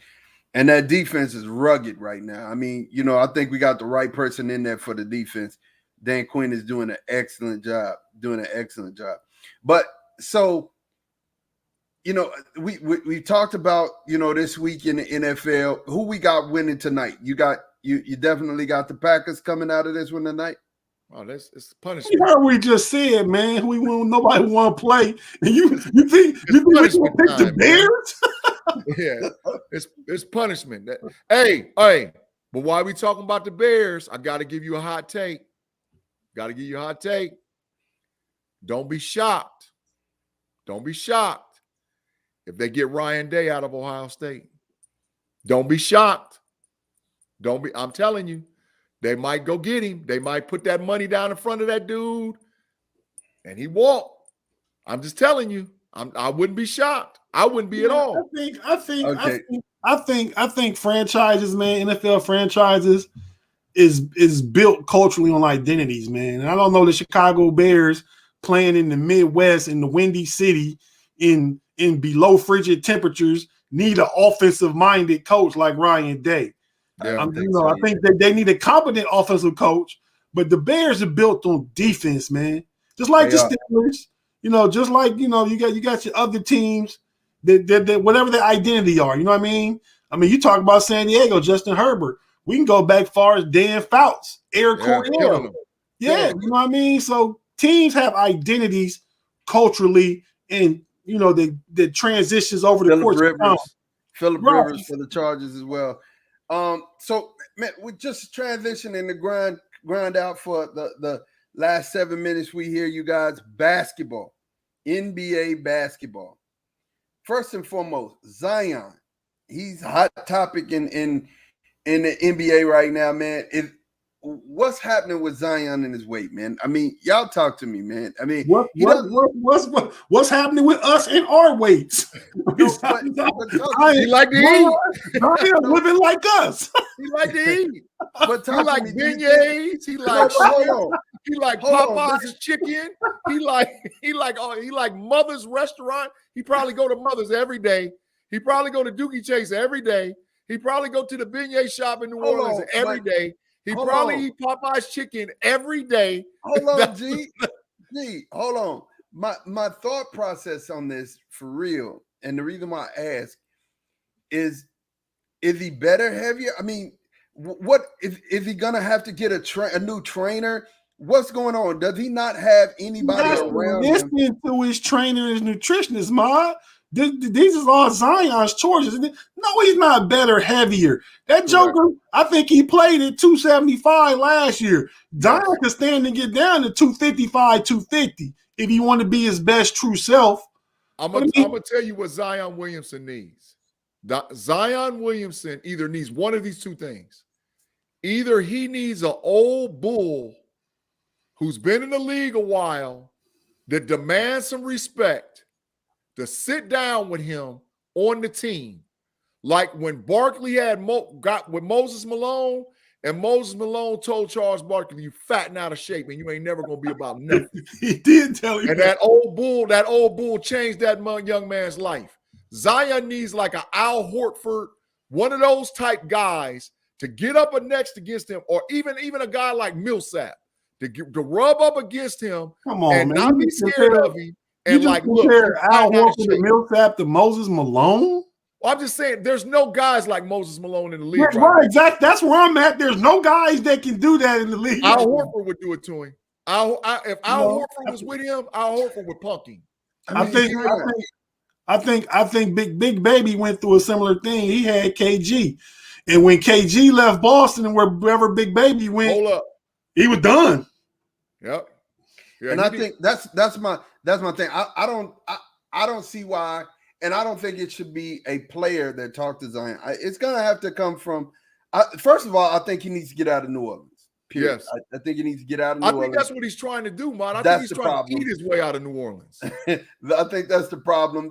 And that defense is rugged right now. I mean, I think we got the right person in there for the defense. Dan Quinn is doing an excellent job. But so, we talked about, this week in the NFL, who we got winning tonight. You definitely got the Packers coming out of this one tonight. Oh, it's punishment. You heard what we just said, man. Nobody want to play. And you think we gonna pick the Bears? Yeah, it's punishment. Hey, but while we talking about the Bears, I got to give you a hot take. Don't be shocked. If they get Ryan Day out of Ohio State. Don't be shocked. I'm telling you, they might go get him. They might put that money down in front of that dude and he walk. I'm just telling you. I wouldn't be shocked. I wouldn't be at all. I think franchises, man, NFL franchises is built culturally on identities, man. And I don't know the Chicago Bears playing in the Midwest in the Windy City in below frigid temperatures need an offensive minded coach like Ryan Day. Yeah, I think that they need a competent offensive coach, but the Bears are built on defense, man. Just like the Steelers. Just like you got your other teams that whatever their identity are. You know what I mean? You talk about San Diego, Justin Herbert. We can go back far as Dan Fouts, Eric Coryell. Yeah, you know what I mean? So teams have identities culturally, and the transitions over the course of time. Phillip Rivers for the Chargers as well. So man, we just transitioning the grind out for the last 7 minutes. We hear you guys basketball, NBA basketball. First and foremost, Zion. He's a hot topic in the NBA right now, man. What's happening with Zion and his weight, man? Y'all talk to me, man. What's happening with us and our weights? He like to eat. Zion living like us. He like to eat. But he like beignets. He like Popeye's chicken. He like Mother's restaurant. He probably go to Mother's every day. He probably go to Dookie Chase every day. He probably go to the beignet shop in New Orleans every day. He probably eat Popeye's chicken every day. Hold on, G. Hold on. My thought process on this for real, and the reason why I ask is he better heavier? What is he gonna have to get a new trainer? What's going on? Does he not have anybody around him? Listening to his trainer, his nutritionist, Ma. These is all Zion's choices. No, he's not better, heavier. That Joker, I think he played at 275 last year. Zion can stand and get down to 255, 250 if he want to be his best true self. I'm gonna tell you what Zion Williamson needs. Zion Williamson either needs one of these two things. Either he needs an old bull who's been in the league a while that demands some respect to sit down with him on the team. Like when Barkley got with Moses Malone, and Moses Malone told Charles Barkley, "You fat and out of shape, and you ain't never gonna be about nothing." He did tell him. And that old bull changed that young man's life. Zion needs like an Al Horford, one of those type guys to get up next against him, or even a guy like Millsap to rub up against him. Come on, and man. not be scared of him. And you like, just look, compare Al Horford shape. and Millsap to Moses Malone? Well, I'm just saying, there's no guys like Moses Malone in the league. Right, exactly. That's where I'm at. There's no guys that can do that in the league. Al Horford would do it to him. If Al Horford was with him, Al Horford would punk him. I think Big Baby went through a similar thing. He had KG, and when KG left Boston and wherever Big Baby went, he was done. Yep. Yeah, and I think that's my thing. I don't see why, and I don't think it should be a player that talked to Zion. It's gonna have to come from. First of all, I think he needs to get out of New Orleans. Period. Yes, I think he needs to get out of New Orleans. I think that's what he's trying to do, man. I think he's trying to eat his way out of New Orleans. I think that's the problem,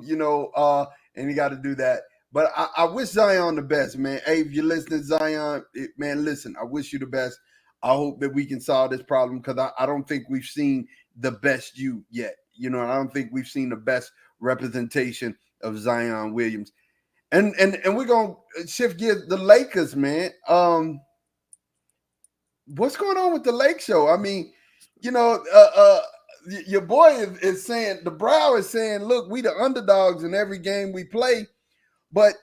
and he got to do that. But I wish Zion the best, man. Hey, if you're listening, Zion, man, listen, I wish you the best. I hope that we can solve this problem because I don't think we've seen the best you yet. I don't think we've seen the best representation of Zion Williams. And we're going to shift gears. The Lakers, man. What's going on with the Lake Show? I mean, your boy is saying, the Brow is saying, look, we the underdogs in every game we play. But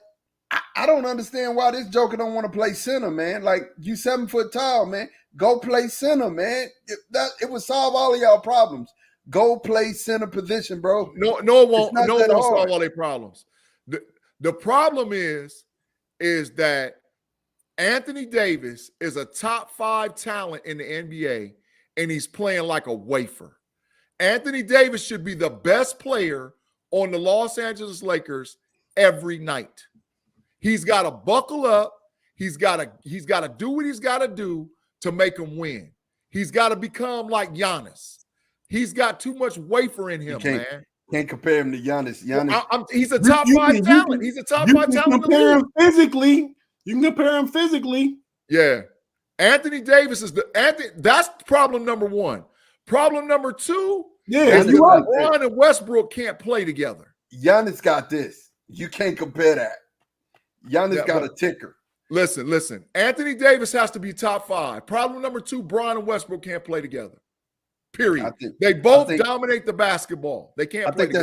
I don't understand why this joker don't want to play center, man. Like, you 7 foot tall, man. Go play center, man. It would solve all of y'all problems. Go play center position, bro. No, it won't. No, it won't solve all their problems. The problem is that Anthony Davis is a top 5 talent in the NBA, and he's playing like a wafer. Anthony Davis should be the best player on the Los Angeles Lakers every night. He's got to buckle up. He's got to do what he's got to do to make him win. He's got to become like Giannis. He's got too much wafer in him, man. Can't compare him to Giannis. He's a top 5 talent. He's a top 5 talent. Compare him physically. You can compare him physically. Yeah. Anthony Davis is that's problem number 1. Problem number 2, LeBron and Westbrook can't play together. Giannis got this. You can't compare that. Giannis got a ticker. Listen. Anthony Davis has to be top 5. Problem number 2, Bron and Westbrook can't play together. Period. They both dominate the basketball. They can't play together.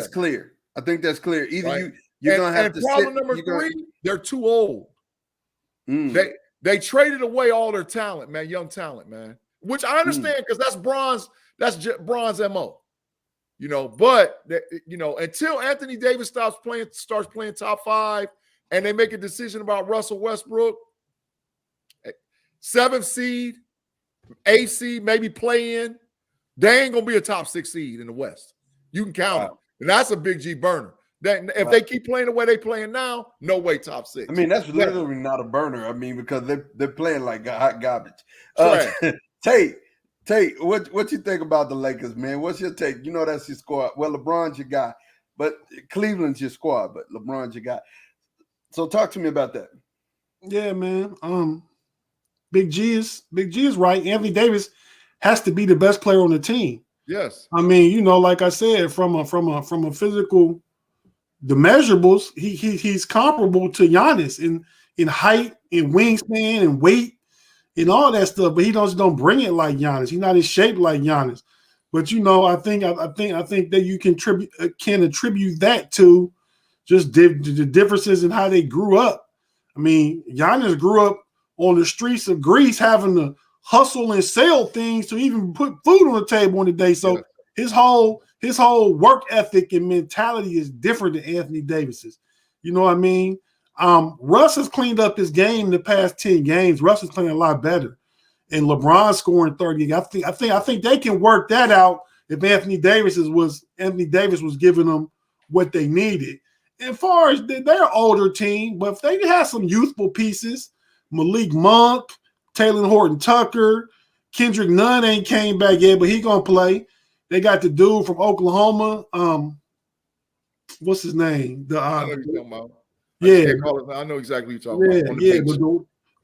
I think that's clear. Either right? you're going to have to problem number 3, they're too old. They traded away all their talent, man, young talent, man. Which I understand because that's Bron's MO. But until Anthony Davis starts playing top 5 and they make a decision about Russell Westbrook, 7th seed, 8th seed, maybe play in, they ain't gonna be a top 6 seed in the West. You can count it. And that's a big G burner. If they keep playing the way they playing now, no way top 6. I mean, that's literally not a burner. I mean, because they're playing like hot garbage. Tate, what you think about the Lakers, man? What's your take? That's your squad. Well, LeBron's your guy, but Cleveland's your squad, but LeBron's your guy. So talk to me about that. Yeah, man. Big G is right. Anthony Davis has to be the best player on the team. Yes. I mean, like I said, from a physical, the measurables, he's comparable to Giannis in height, in wingspan, and weight, and all that stuff. But he don't bring it like Giannis. He's not in shape like Giannis. But I think that you can attribute that to just the differences in how they grew up. I mean, Giannis grew up on the streets of Greece, having to hustle and sell things to even put food on the table on the day. So his whole work ethic and mentality is different than Anthony Davis's. You know what I mean? Russ has cleaned up his game in the past 10 games. Russ is playing a lot better. And LeBron scoring 30. I think they can work that out if Anthony Davis was giving them what they needed. As far as they're an older team, but if they have some youthful pieces, Malik Monk, Taylor Horton-Tucker. Kendrick Nunn ain't came back yet, but he gonna play. They got the dude from Oklahoma. What's his name? I know you're talking about. I know exactly what you're talking about. Yeah, but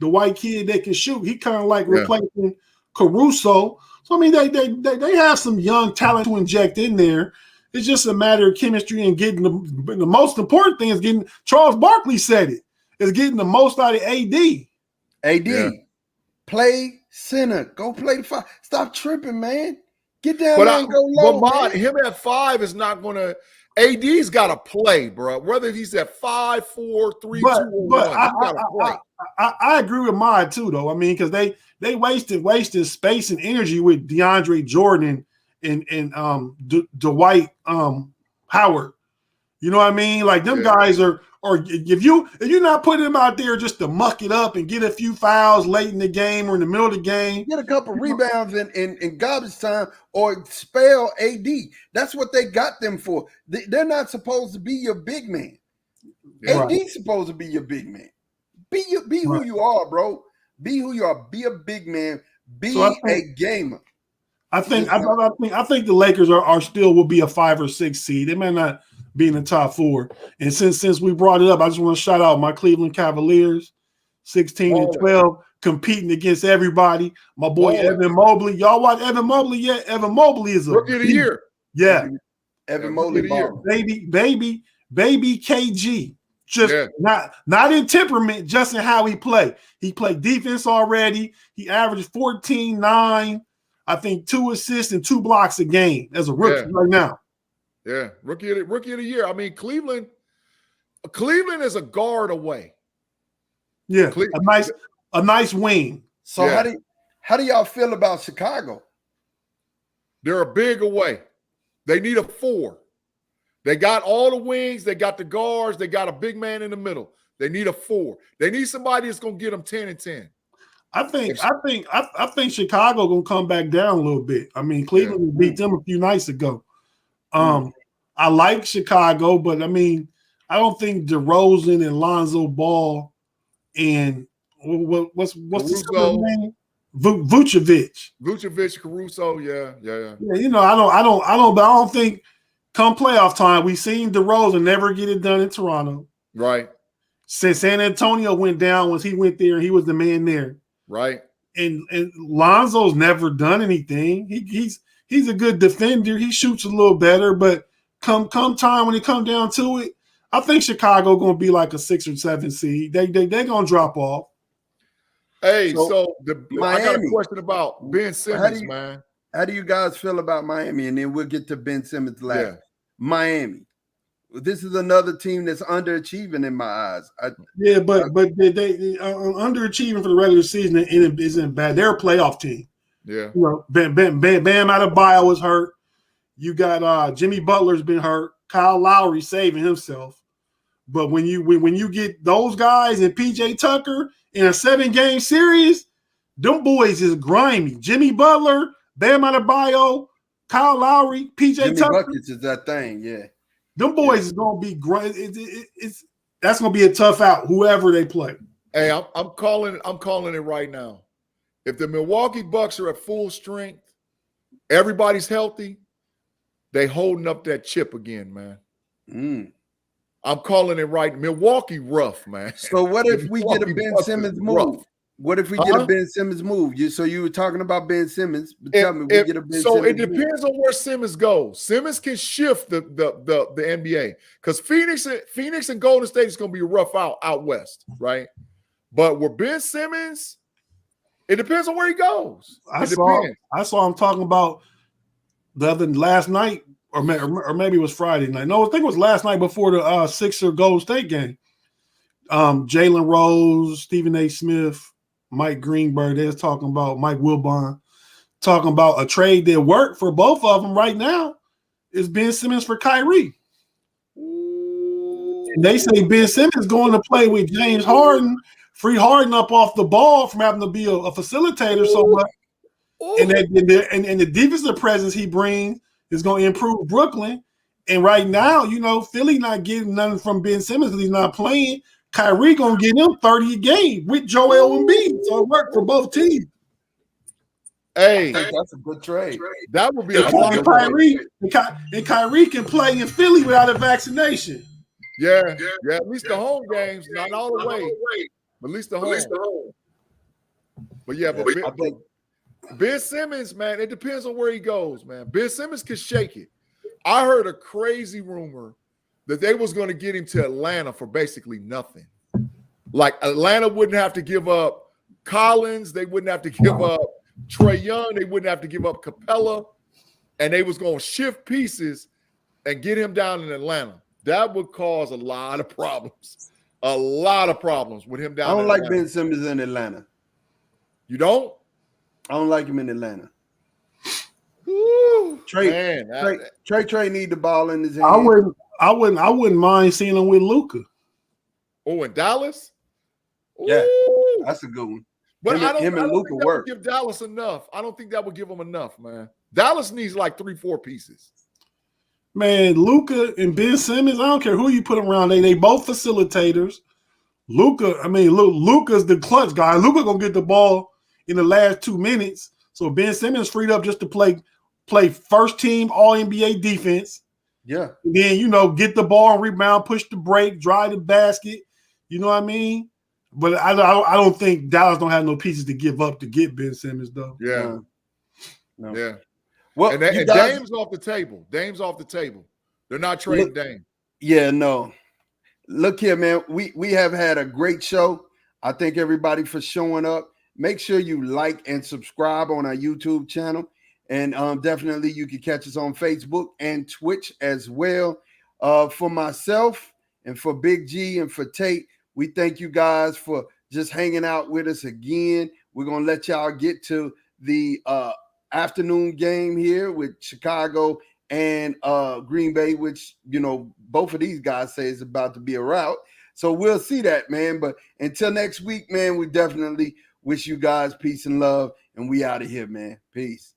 the white kid that can shoot, he kind of like replacing Caruso. So I mean, they have some young talent to inject in there. It's just a matter of chemistry and getting the most important thing is getting. Charles Barkley said it is getting the most out of AD. Play center. Go play the 5. Stop tripping, man. Get down there and go low. But him at 5 is not going to. AD's got to play, bro. Whether he's at 5, 4, 3, 2, or 1, he got to play. I agree with Mod too, though. I mean, because they wasted space and energy with DeAndre Jordan and Dwight Howard. You know what I mean? Like them guys are. Or if you're not putting them out there just to muck it up and get a few fouls late in the game or in the middle of the game, get a couple rebounds in garbage time or spell AD. That's what they got them for. They're not supposed to be your big man. AD's supposed to be your big man. Be who you are, bro. Be who you are. Be a big man. Be a gamer. I think the Lakers are still will be a 5 or 6 seed. They may not be in the top 4. And since we brought it up, I just want to shout out my Cleveland Cavaliers, 16-12, competing against everybody. My boy Evan Mobley. Y'all watch Evan Mobley yet? Evan Mobley is a rookie of the year. Yeah. Evan Mobley, baby KG. Just not in temperament, just in how he play. He played defense already. He averaged 14-9, I think 2 assists and 2 blocks a game as a rookie right now. Yeah, rookie of the year. I mean, Cleveland is a guard away. Yeah, a nice wing. So how do y'all feel about Chicago? They're a big away. They need a 4. They got all the wings. They got the guards. They got a big man in the middle. They need a 4. They need somebody that's gonna get them 10 and 10. I think Chicago gonna come back down a little bit. I mean, Cleveland beat them a few nights ago. I like Chicago, but I mean, I don't think DeRozan and Lonzo Ball and what's the name? Vucevic, Caruso, yeah. You know, I don't think come playoff time we've seen DeRozan never get it done in Toronto. Right. Since San Antonio went down, once he went there and he was the man there. Right. And Lonzo's never done anything. He's a good defender. He shoots a little better, but come time when it comes down to it, I think Chicago gonna be like a 6 or 7 seed. They gonna drop off. Hey, so I got a question about Ben Simmons, man. How do you guys feel about Miami? And then we'll get to Ben Simmons last. Yeah. Miami. This is another team that's underachieving in my eyes. But they underachieving for the regular season isn't bad. They're a playoff team. Yeah. You know, Bam Adebayo is hurt. You got Jimmy Butler's been hurt. Kyle Lowry saving himself. But when you get those guys and PJ Tucker in a 7-game series, them boys is grimy. Jimmy Butler, Bam Adebayo, Kyle Lowry, PJ Jimmy Tucker. Buckets is that thing, yeah. Them boys is gonna be great. That's gonna be a tough out, whoever they play. Hey, I'm calling it right now. If the Milwaukee Bucks are at full strength, everybody's healthy, they holding up that chip again, man. I'm calling it right. Milwaukee rough, man. So what if we get a Ben Simmons move? Rough. What if we get a Ben Simmons move? So you were talking about Ben Simmons, but tell me, we get a Ben Simmons move. So it depends on where Simmons goes. Simmons can shift the NBA because Phoenix and Golden State is going to be rough out west, right? But with Ben Simmons, it depends on where he goes. I saw him talking about last night, or maybe it was Friday night. No, I think it was last night before the Sixer Golden State game. Jalen Rose, Stephen A. Smith, Mike Greenberg, they're talking about Mike Wilbon, talking about a trade that worked for both of them right now is Ben Simmons for Kyrie. And they say Ben Simmons going to play with James Harden, free Harden up off the ball from having to be a facilitator so much. And the defensive presence he brings is going to improve Brooklyn. And right now, you know, Philly not getting nothing from Ben Simmons because he's not playing. Kyrie gonna get him 30 a game with Joel Embiid, so it worked for both teams. Hey, I think that's a good trade. that would be a And Kyrie can play in Philly without a vaccination. Yeah, at least the home games, not all the way, but at least the home. But yeah, but Ben Simmons, man, it depends on where he goes, man. Ben Simmons could shake it. I heard a crazy rumor that they was going to get him to Atlanta for basically nothing. Like Atlanta wouldn't have to give up Collins, they wouldn't have to give up Trae Young, they wouldn't have to give up Capella, and they was going to shift pieces and get him down in Atlanta. That would cause a lot of problems. A lot of problems with him down. I don't like Ben Simmons in Atlanta. You don't? I don't like him in Atlanta. Woo, Trey need the ball in his hand. I wouldn't mind seeing him with Luka. Oh, in Dallas? Yeah, Ooh. that's a good one. But him and Luka think that work. would give Dallas enough. I don't think that would give them enough, man. Dallas needs like 3-4 pieces. Man, Luka and Ben Simmons, I don't care who you put around. They both facilitators. Luka's the clutch guy. Luka gonna get the ball in the last 2 minutes. So Ben Simmons freed up just to play first team All NBA defense. Yeah. And then, get the ball, rebound, push the break, drive the basket. You know what I mean? But I don't think Dallas don't have no pieces to give up to get Ben Simmons, though. Yeah. No. Yeah. Well, and Dame's off the table. Dame's off the table. They're not trading Dame. Yeah, no. Look here, man. We have had a great show. I thank everybody for showing up. Make sure you like and subscribe on our YouTube channel. And definitely you can catch us on Facebook and Twitch as well. For myself and for Big G and for Tate, we thank you guys for just hanging out with us again. We're going to let y'all get to the afternoon game here with Chicago and Green Bay, which, both of these guys say is about to be a rout. So we'll see that, man. But until next week, man, we definitely wish you guys peace and love. And we out of here, man. Peace.